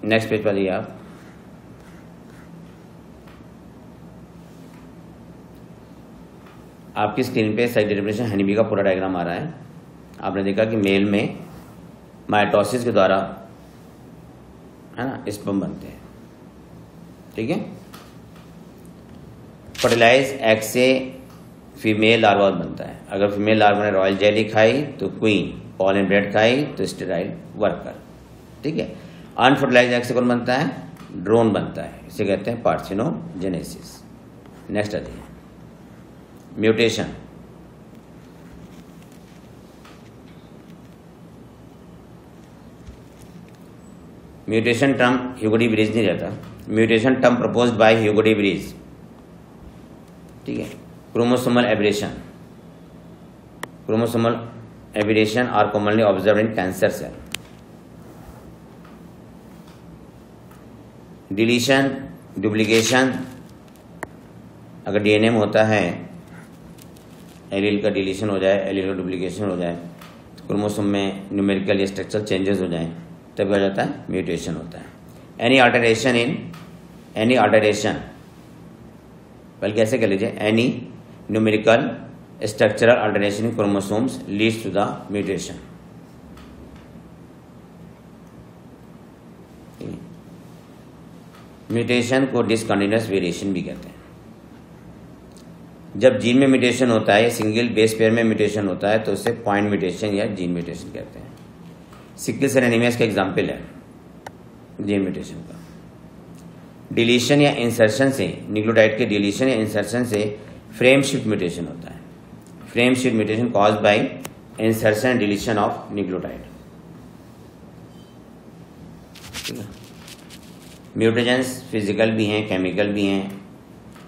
नेक्स्ट पेज पर आप आपकी स्क्रीन पे सेक्स डिटर्मिनेशन हनीबी का पूरा डायग्राम आ रहा है। आपने देखा कि मेल में माइटोसिस के द्वारा, है ना, स्पर्म बनते हैं। ठीक है। फर्टिलाइज एग से फीमेल लार्वा बनता है। अगर फीमेल लार्वा ने रॉयल जेली खाई तो क्वीन, पॉलन ब्रेड खाई तो स्टेराइल वर्कर। ठीक है। अनफर्टिलाइज एग से कौन बनता है? ड्रोन बनता है। इसे कहते हैं पार्थिनोजेनेसिस। नेक्स्ट आती है mutation. Mutation term Hugo de Vries नहीं रहता। Mutation term proposed by Hugo de Vries. ठीक है। Chromosomal aberration. Chromosomal aberration are commonly observe in cancer cell. Deletion, duplication, अगर डीएनए में होता है, एलील का डिलीशन हो जाए, एलील का डुप्लीकेशन हो जाए, तो क्रोमोसोम में न्यूमेरिकल या स्ट्रक्चरल चेंजेस हो जाएं, तब क्या हो जाता है? म्यूटेशन होता है। एनी अल्टरेशन, बल्कि ऐसे कह लीजिए, any numerical structural alteration in chromosomes leads to the mutation. Mutation को डिसकंटिन्यूअस वेरिएशन भी कहते हैं। जब जीन में म्यूटेशन होता है या सिंगल बेस पेयर में म्यूटेशन होता है तो उसे पॉइंट म्यूटेशन या जीन म्यूटेशन कहते हैं। सिकल सेल एनीमिया इसका एग्जाम्पल है जीन म्यूटेशन का। डिलीशन या इंसर्शन से, न्यूक्लियोटाइड के डिलीशन या इंसर्शन से फ्रेम शिफ्ट म्यूटेशन होता है। Frame shift mutation caused by insertion and deletion of nucleotide. Mutations physical भी हैं, केमिकल भी हैं,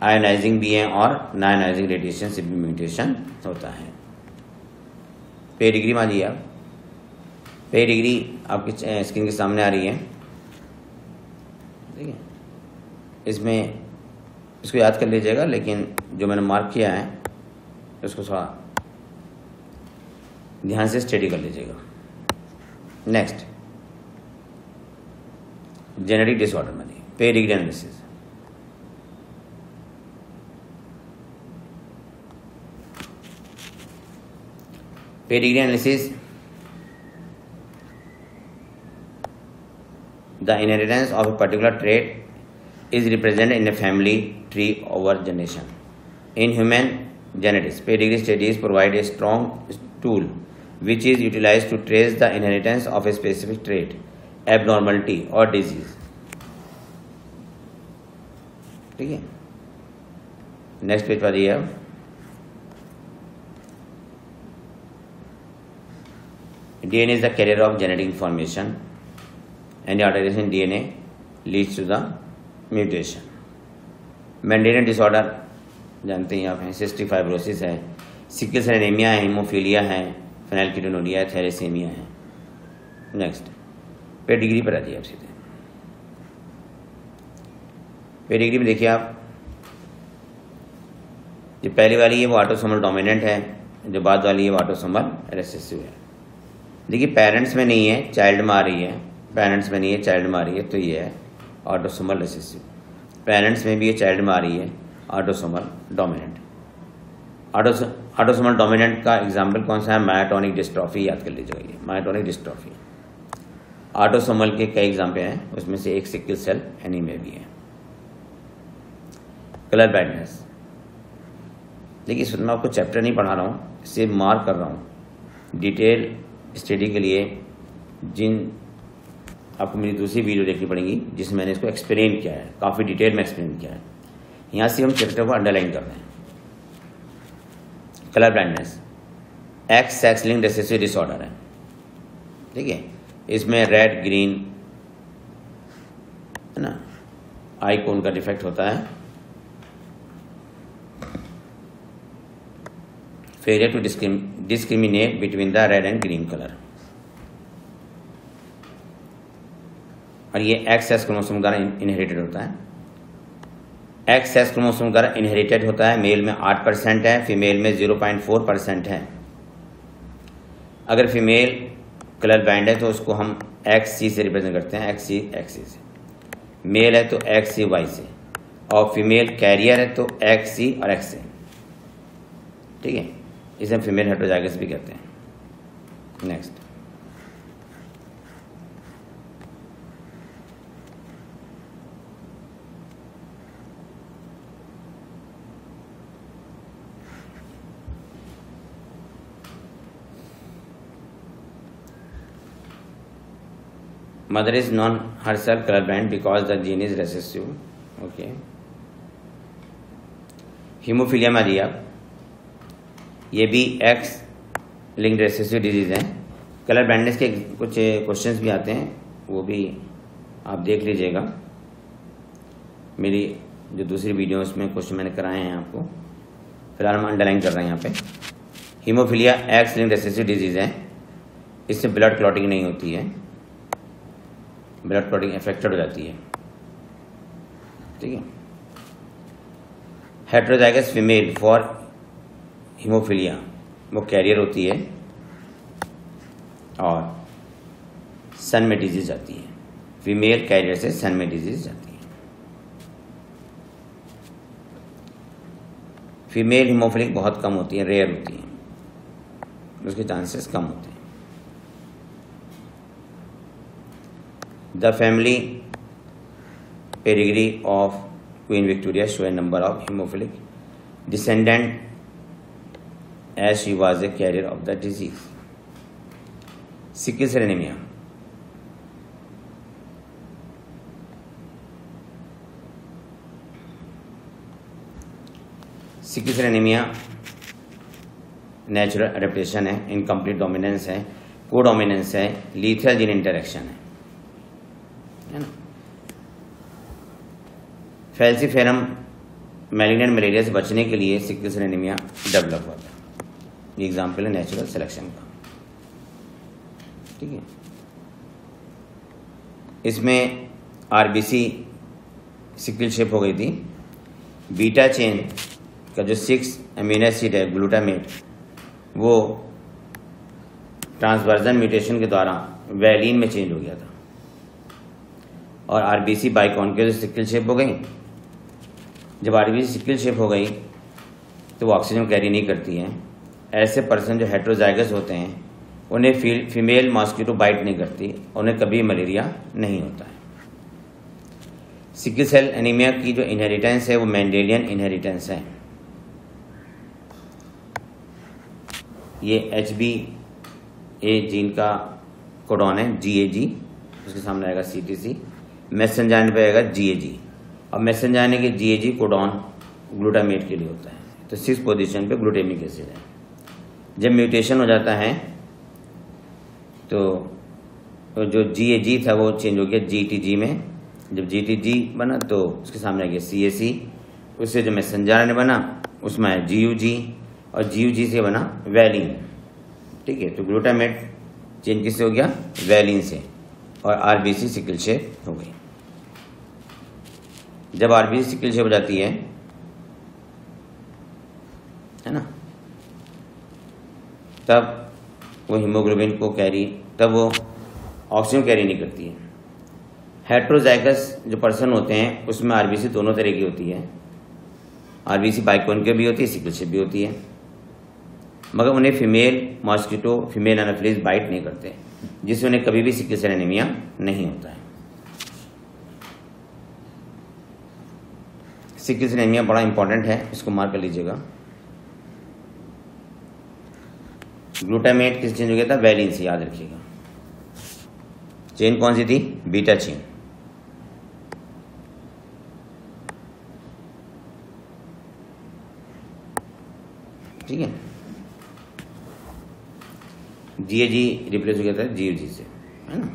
आयोनाइजिंग भी हैं और नॉन आयोनाइजिंग रेडिएशन से भी म्यूटेशन होता है। पेडिग्री मान लीजिए आप। पेडिग्री आपकी स्क्रीन के सामने आ रही है। ठीक है। इसमें इसको याद कर लीजिएगा, लेकिन जो मैंने मार्क किया है उसको थोड़ा ध्यान से स्टडी कर लीजिएगा। नेक्स्ट, जेनेटिक डिसऑर्डर में pedigree analysis. Pedigree analysis, the inheritance of a particular trait is represented in a family tree over generation. In human genetics, pedigree studies provide a strong tool which is utilized to trace the inheritance of a specific trait, abnormality or disease. ठीक है। Next page पर दिया है DNA is the carrier of genetic information. Any alteration in DNA leads to the mutation. Mendelian disorder जानते हैं आप हैं, cystic fibrosis है, सिकल सेल एनीमिया है, हीमोफीलिया है, फेनिलकेटोनुरिया है, थैलेसीमिया है। नेक्स्ट, पेडिग्री पर आती है आप सीधे। पेडिग्री में देखिए आप, जो पहली वाली है वो ऑटोसोमल डोमिनेंट है, जो बाद वाली है वो ऑटोसोमल रिसेसिव है। देखिए पेरेंट्स में नहीं है, चाइल्ड में आ रही है, पेरेंट्स में नहीं है, चाइल्ड में आ रही है, तो ये है ऑटोसोमल रिसेसिव। पेरेंट्स में भी ये चाइल्ड में आ रही है, ऑटोसोमल डोमिनेंट। ऑटोसोमल डोमिनेंट का एग्जाम्पल कौन सा है? मायोटोनिक डिस्ट्रॉफी, याद कर लीजिएगा ये मायोटोनिक डिस्ट्रॉफी। ऑटोसोमल के कई एग्जाम्पल हैं, उसमें से एक सिकल सेल एनीमिया भी है। कलर ब्लाइंडनेस, देखिए इसमें मैं आपको चैप्टर नहीं पढ़ा रहा हूँ, इसे मार्क कर रहा हूँ डिटेल स्टडी के लिए। जिन आपको मेरी दूसरी वीडियो देखनी पड़ेगी जिसमें मैंने इसको एक्सप्लेन किया है, काफ़ी डिटेल में एक्सप्लेन किया है। यहाँ से हम चैप्टर को अंडरलाइन कर रहे हैं। Colour blindness x sex linked recessive disorder है। ठीक है। इसमें रेड ग्रीन, है ना, आई कोन का डिफेक्ट होता है। Failure to discriminate between the red and green colour. और ये एक्स क्रोमोसोम द्वारा इनहेरिटेड होता है। एक्स क्रोमोसोम द्वारा इनहेरिटेड होता है। मेल में 8% है, फीमेल में 0.4% है। अगर फीमेल कलर ब्लाइंड है तो उसको हम XC से रिप्रेजेंट करते हैं, XC से। मेल है तो XCY से, और फीमेल कैरियर है तो XC और X से। ठीक है, इसे फीमेल हेटेरोजाइगस भी कहते हैं। Next, mother is non herself colorblind because the gene is recessive. Okay. Haemophilia में आ जाइए आप, ये भी एक्स लिंक्ड रेसेसिव डिजीज है। कलर ब्लाइंडनेस के कुछ क्वेश्चंस भी आते हैं, वो भी आप देख लीजिएगा। मेरी जो दूसरी वीडियो उसमें क्वेश्चन मैंने कराए हैं आपको, फिलहाल हम अंडरलाइन कर रहे हैं यहाँ पे। Haemophilia x linked recessive disease है, इससे ब्लड क्लॉटिंग नहीं होती है, ब्लड क्लॉटिंग अफेक्टेड हो जाती है। ठीक है, हेटेरोजाइगस फीमेल फॉर हीमोफीलिया वो कैरियर होती है और सन में डिजीज जाती है। फीमेल कैरियर से सन में डिजीज जाती है। फीमेल हीमोफिलिक बहुत कम होती है, रेयर होती है, उसके चांसेस कम होते हैं। The family pedigree of Queen Victoria show a number of hemophilic descendant as she was a carrier of the disease. Sickle cell anemia. Sickle cell anaemia natural adaptation है, incomplete dominance है, codominance है, lethal gene interaction है ना। Falciparum malignant malaria से बचने के लिए sickle cell anaemia develop होता है। ये एग्जाम्पल है नेचुरल सिलेक्शन का। ठीक है, इसमें आरबीसी सिकल शेप हो गई थी। बीटा चेन का जो 6 अमीनो एसिड है ग्लूटामेट, वो ट्रांसवर्जन म्यूटेशन के द्वारा वैलिन में चेंज हो गया था और आरबीसी बाइकॉन्केव सिकल शेप हो गई। जब आरबीसी सिकल शेप हो गई तो वो ऑक्सीजन कैरी नहीं करती है। ऐसे पर्सन जो हेटेरोजाइगस होते हैं उन्हें फीमेल मॉस्किटो बाइट नहीं करती, उन्हें कभी मलेरिया नहीं होता है। सिकल सेल एनीमिया की जो इनहेरिटेंस है वो मेंडेलियन इनहेरिटेंस है। ये HBA जीन का कोडॉन है, GAG, उसके सामने आएगा CTC, मैसेंजर आने पे आएगा GAG, और मैसेंजर आने के GAG कोडॉन ग्लूटामेट के लिए होता है। तो 6 पोजीशन पे ग्लूटामिक एसिड है। जब म्यूटेशन हो जाता है तो जो GAG था वो चेंज हो गया GTG में। जब GTG बना तो उसके सामने आ गया CAC, उससे जो मैसेंजर आने बना उसमें आया GUG, और GUG से बना वैलिन। ठीक है, तो ग्लूटामेट चेंज किससे हो गया? वैलिन से, और आरबीसी सिकल शेप हो गई। जब आरबीसी सिकल शेप हो जाती है ना, तब वो हीमोग्लोबिन को कैरी, तब वो ऑक्सीजन कैरी नहीं करती है। हेटेरोजाइगस जो पर्सन होते हैं उसमें आरबीसी दोनों तरह की होती है। आरबीसी बाइकॉन्केव भी होती है, सिकल शेप भी होती है, मगर उन्हें female mosquito, female Anopheles bite नहीं करते, जिससे उन्हें कभी भी सिकल सेल एनीमिया नहीं होता है। सिकल सेल एनीमिया बड़ा इंपॉर्टेंट है, इसको मार्क कर लीजिएगा। ग्लूटामेट किस चेंज हो गया था? वैलिन से, याद रखिएगा। चेन कौन सी थी? Beta chain. ठीक है, GAG रिप्लेस हो गया था GUG से, है ना।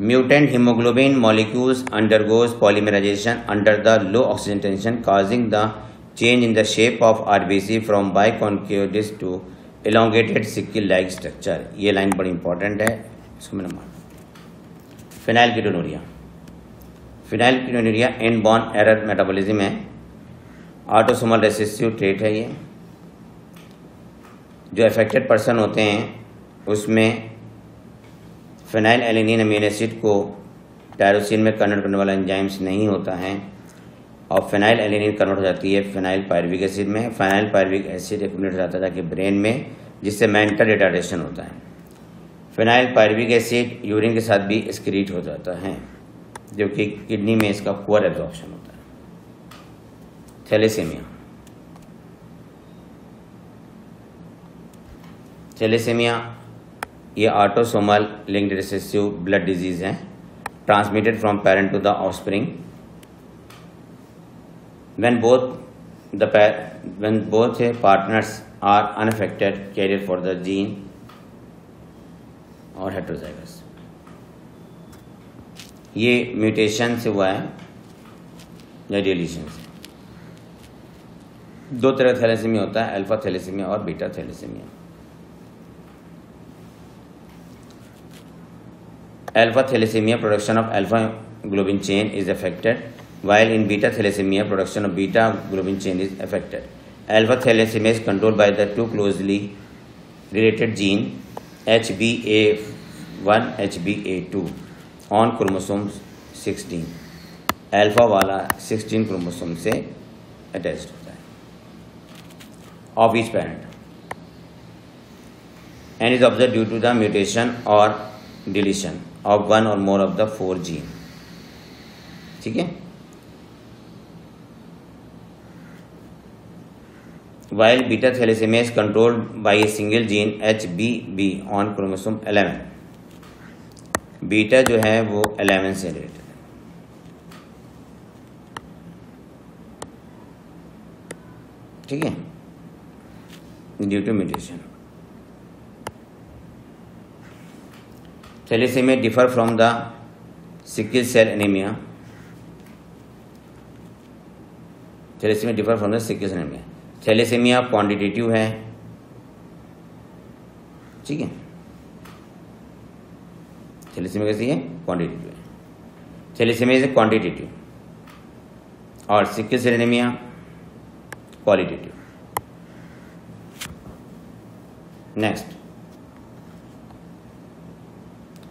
Mutant haemoglobin molecules undergoes polymerisation under the low oxygen tension causing the change in the shape of RBC from biconcave disc to elongated sickle like structure. ये line बड़ी इंपॉर्टेंट है, इसको मैंने माना। Phenylketonuria, phenylketonuria inborn error metabolism है, autosomal recessive trait है। ये जो अफेक्टेड पर्सन होते हैं उसमें फिनाइल एलेनिन अमीनो एसिड को टायरोसिन में कन्वर्ट करने वाला एंजाइम्स नहीं होता है और फेनाइल एलेनिन कन्वर्ट हो जाती है फेनाइल पायरुविक एसिड में। फेनाइल पायरुविक एसिड एक्यूमुलेट हो जाता है जाके ब्रेन में, जिससे मेंटल रिटार्डेशन होता है। फेनाइल पायरुविक एसिड यूरिन के साथ भी एक्सक्रीट हो जाता है, जो कि किडनी में इसका पुअर एब्जॉर्प्शन होता है। थैलेसीमिया, थैलेसीमिया ये autosomal linked recessive blood disease है, transmitted from parent to the offspring. when both partners are unaffected carrier for the gene और heterozygous। ये म्यूटेशन से हुआ है या डिलीशन से। दो तरह का थैलेसीमिया होता है, अल्फा थैलेसीमिया और beta thalassemia. Alpha thalassemia production of alpha globin chain is affected, while in beta thalassemia production of beta globin chain is affected. Alpha thalassemia is controlled by the two closely related gene HBA1 HBA2 on chromosome 16। Alpha वाला 16 chromosome से attached होता है of each parent and is observed due to the mutation or deletion of one or more of the 4 gene। ठीक है। While beta thalassemia is controlled by a single gene HBB on chromosome 11। Beta जो है वो 11 से related है। ठीक है, due to mutation. Thalassemia differ from the sickle cell anaemia. Thalassemia differ from the sickle cell anaemia. Thalassemia quantitative है, ठीक है। थैलेसीमिया कैसी है? क्वांटिटेटिव है। थैलेसीमिया इज क्वांटिटेटिव और sickle cell anaemia qualitative. Next,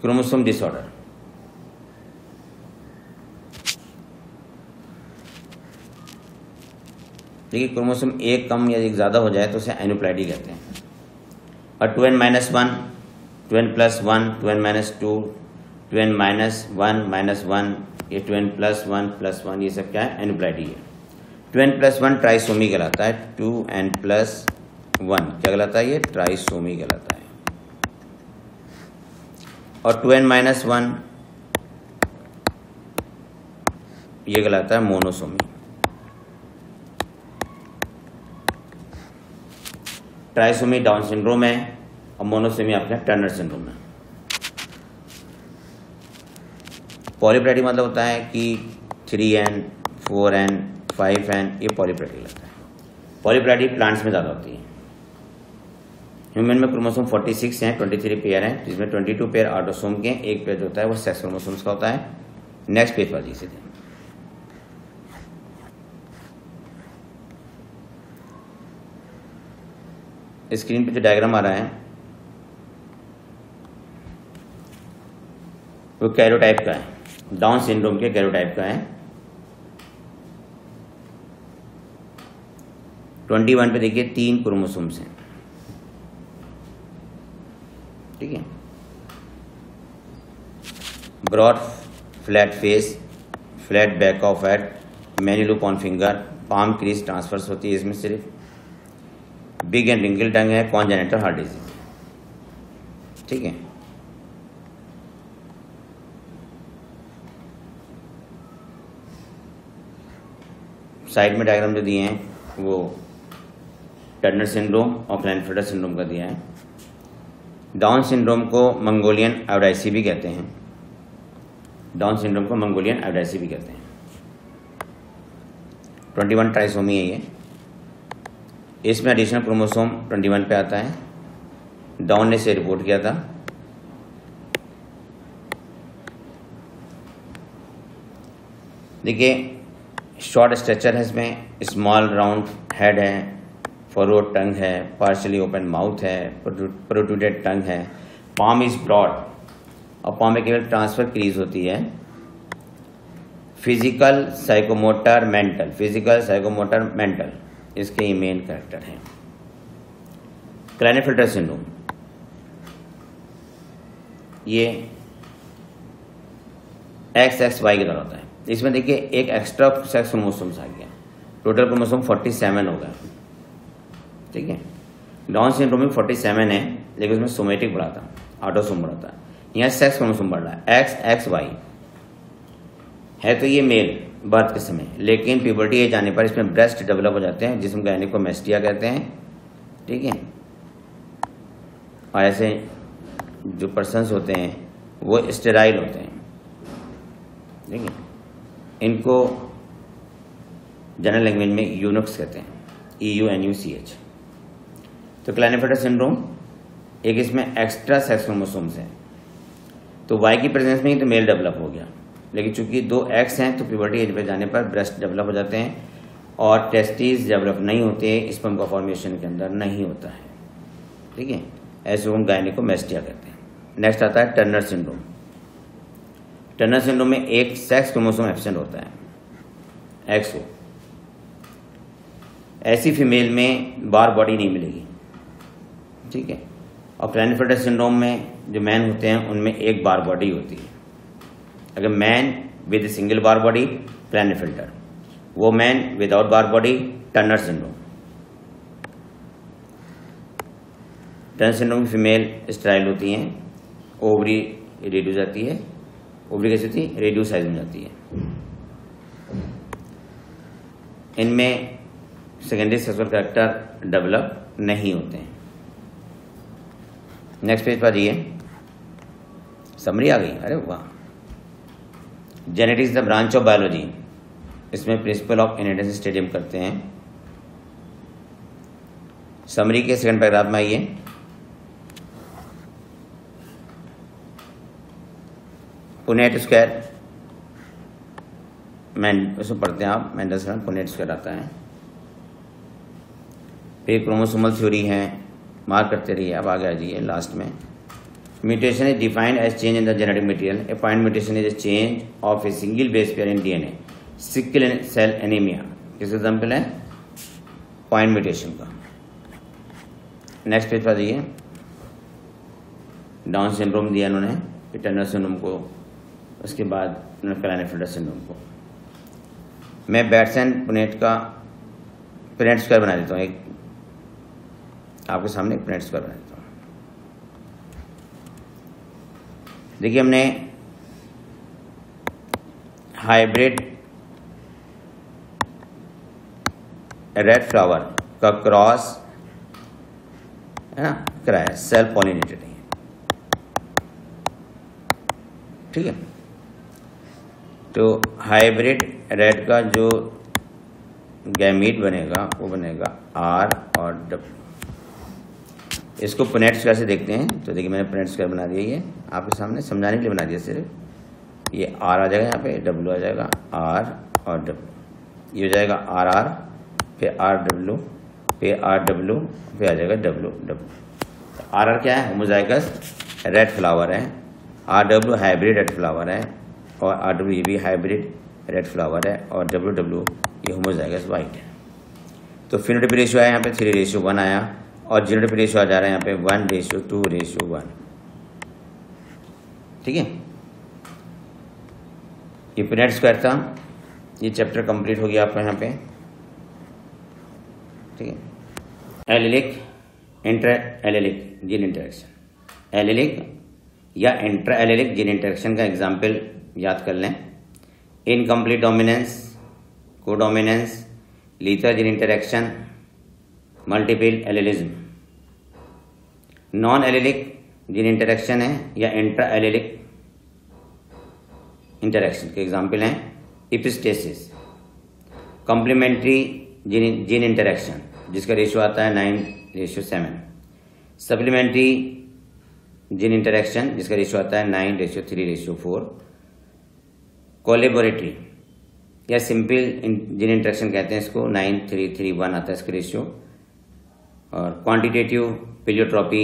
chromosome disorder. देखिए, chromosome एक कम या एक ज्यादा हो जाए तो उसे एनुप्लॉइडी कहते हैं। और 2n-1, 2n+1, 2n-2, 2n-1-1, ये 2n+1+1 ये सब क्या है? एनुप्लॉइडी है। 2n+1 ट्राइसोमी कहलाता है। 2n+1 क्या कहलाता है? ये ट्राइसोमी कहलाता है। और 2n-1 ये कहलाता है मोनोसोमी। ट्राइसोमी डाउन सिंड्रोम है और मोनोसोमी आपका टर्नर सिंड्रोम है। पॉलीप्लैटी मतलब होता है कि 3n, 4n, 5n ये पॉलीप्लैटी लगता है। पॉलीप्लैटी प्लांट्स में ज़्यादा होती है। ह्यूमन में क्रोमोसोम 46 हैं, 23 पेयर हैं, जिसमें 22 पेयर ऑटोसोम के, एक पेयर जो होता है वो सेक्स क्रोमोसोम्स का होता है। नेक्स्ट पेज पर सीधे स्क्रीन पे जो डायग्राम आ रहा है वो कैरोटाइप का है, डाउन सिंड्रोम के कैरोटाइप का है। 21 पे देखिए 3 क्रोमोसोम्स हैं, ठीक है। Broad flat face, flat back of head, many loop on finger, palm crease transverse होती है इसमें सिर्फ। बिग एंड रिंकल टंग है, कॉन्जेनिटल हार्ट डिजीज, ठीक है। साइड में डायग्राम जो दिए हैं वो टर्नर सिंड्रोम और क्लाइनफेल्टर सिंड्रोम का दिया है। डाउन सिंड्रोम को मंगोलियन एवडाइसी भी कहते हैं। डाउन सिंड्रोम को मंगोलियन एवडाइसी भी कहते हैं। 21 ट्राइसोमी है ये। इसमें एडिशनल क्रोमोसोम 21 पे आता है। डाउन ने इसे रिपोर्ट किया था। देखिए, शॉर्ट स्ट्रेचर है इसमें, स्मॉल राउंड हेड है, फॉरवर्ड टंग है, पार्शियली ओपन माउथ है, प्रोट्रूडेड टंग है, पाम इज ब्रॉड और पाम में केवल ट्रांसफर क्रीज होती है physical psychomotor mental, physical psychomotor mental इसके ये मेन कैरेक्टर हैं। क्लाइनेफिल्टर सिंड्रोम, ये XXY के द्वारा होता है। इसमें देखिए एक एक्स्ट्रा सेक्स क्रोमोसोम्स आ गया, टोटल क्रोमोसोम 47 हो गया, ठीक है। डाउन सिंड्रोम में 47 है, लेकिन उसमें सोमेटिक बढ़ा था, ऑटोसोम बढ़ा था। यहाँ सेक्स क्रोमोसोम बढ़ रहा है, XXY है, तो ये मेल बर्थ के समय, लेकिन प्यूबर्टी एज आने पर इसमें ब्रेस्ट डेवलप हो जाते हैं, जिसमें गायनिकोमेस्टिया कहते हैं, ठीक है। और ऐसे जो पर्सन्स होते हैं वो स्टेराइल होते हैं, ठीक है। इनको जनरल लैंग्वेज में यूनुक्स कहते हैं, EUNUCH। तो क्लाइनेफिल्टर सिंड्रोम एक इसमें एक्स्ट्रा सेक्स क्रोमोसोम्स हैं, तो वाई की प्रेजेंस में ही तो मेल डेवलप हो गया, लेकिन चूंकि 2 एक्स हैं तो प्यूबर्टी एज पे जाने पर ब्रेस्ट डेवलप हो जाते हैं और टेस्टिस डेवलप नहीं होते, स्पर्म का फॉर्मेशन के अंदर नहीं होता है, ठीक है। ऐसे हम गायनिकोमेस्टिया कहते हैं। नेक्स्ट आता है टर्नर सिंड्रोम। टर्नर सिंड्रोम में एक सेक्स क्रोमोसोम एब्सेंट होता है, XO। ऐसी फीमेल में बार बॉडी नहीं मिलेगी, ठीक है। और क्लाइनेफिल्टर सिंड्रोम में जो मैन होते हैं उनमें एक बार बॉडी होती है। अगर man with single Barr body Klinefelter, वो man without Barr body Turner syndrome. Turner syndrome की फीमेल स्टेराइल होती हैं, ओवरी रिड्यूस जाती है, ओवरी कैसी होती है, रेडियो साइज में जाती है। इनमें सेकेंडरी सेक्सुअल कैरेक्टर डेवलप नहीं होते हैं। नेक्स्ट पेज पर आइए, समरी आ गई, अरे वाह। Genetics the branch of biology, इसमें प्रिंसिपल ऑफ इनहेरिटेंस स्टडी हम करते हैं। समरी के सेकंड पैराग्राफ में आइए। पुनेट स्क्वायर, उसमें पढ़ते हैं आप, मेंडल से पुनेट स्क्वायर आता है। फिर क्रोमोसोमल थ्योरी है, मार्क करते रहिए। अब आगे आ जाइए लास्ट में। Mutation is defined as change in the genetic material. A point mutation is a change of a single base pair in DNA। Sickle cell anaemia किस एग्जाम्पल है, पॉइंट म्यूटेशन का। नेक्स्ट पेज पर जाइए। Down syndrome दिया उन्होंने, Turner syndrome को, उसके बाद क्लाइनेफिल्टर सिंड्रोम को। मैं बैट्सन पुनेट का पुनेट स्क्वायर बना देता हूँ, एक आपके सामने एक पुनेट स्क्वायर बना देता हूँ। देखिए हमने हाइब्रिड रेड फ्लावर का क्रॉस है ना कराया, सेल्फ पॉलिनेटेड है, ठीक है। तो हाइब्रिड रेड का जो गैमीट बनेगा वो बनेगा R और W। इसको पुनेट स्क्वायर से देखते हैं, तो देखिए मैंने पुनेट स्क्वायर बना दिया, ये आपके सामने समझाने के लिए बना दिया सिर्फ। ये R आ जाएगा, यहाँ पे W आ जाएगा, R और W, ये हो जाएगा RR, फिर RW, फिर RW, फिर आ जाएगा WW। RR क्या है, होमोजाइगस रेड फ्लावर है, RW हाइब्रिड रेड फ्लावर है, और RW ये भी हाइब्रिड रेड फ्लावर है, और WW ये होमोजाइगस वाइट है। तो फिनोटाइप रेशियो आया यहाँ पे 3:1 आया, और जीनोटाइप रेशियो आ जा रहा है यहाँ पे 1:2:1, ठीक है। ये पुनेट स्क्वायर था, ये चैप्टर कंप्लीट हो गया आपका यहाँ पे, ठीक है। Allylic inter allylic gene interaction, allylic या इंट्रा एलिलिक जीन इंटरेक्शन का एग्जाम्पल याद कर लें। Incomplete dominance, codominance, lethal gene interaction, multiple allelism. Non allelic gene interaction है या इंट्रा एलिलिक इंटरेक्शन के एग्जाम्पल हैं इपिस्टेसिस। कॉम्प्लीमेंट्री जीन इंटरेक्शन जिसका रेशियो आता है 9:7। सप्लीमेंट्री जीन इंटरेक्शन जिसका रेशियो आता है 9:3:4। कोलेबोरेटरी या सिंपल जीन इंटरेक्शन कहते हैं इसको, 9:3:1 आता है इसका रेशियो। और quantitative pleiotropy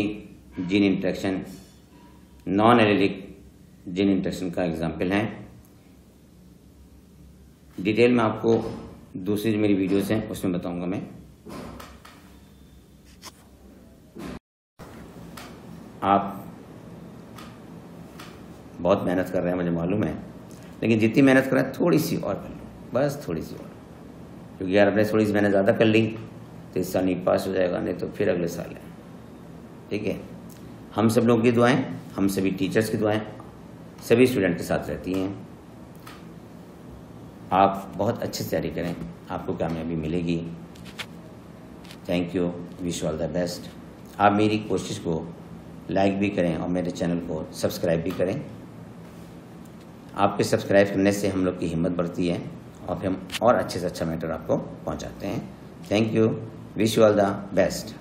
gene interaction non allelic gene interaction का एग्जाम्पल है। डिटेल में आपको दूसरी जो मेरी वीडियोस हैं उसमें बताऊंगा मैं। आप बहुत मेहनत कर रहे हैं मुझे मालूम है, लेकिन जितनी मेहनत कर रहे हैं थोड़ी सी और कर लो, बस थोड़ी सी और, क्योंकि यार आपने थोड़ी सी मेहनत ज़्यादा कर ली तो इस साल नहीं पास हो जाएगा, नहीं तो फिर अगले साल है। ठीक है, हम सब लोगों की दुआएं, हम सभी टीचर्स की दुआएं सभी स्टूडेंट के साथ रहती हैं। आप बहुत अच्छे से तैयारी करें, आपको कामयाबी मिलेगी। Thank you, wish all the best. आप मेरी कोशिश को लाइक भी करें और मेरे चैनल को सब्सक्राइब भी करें। आपके सब्सक्राइब करने से हम लोग की हिम्मत बढ़ती है और फिर हम और अच्छे से अच्छा मैटर आपको पहुंचाते हैं। Thank you, wish you all the best.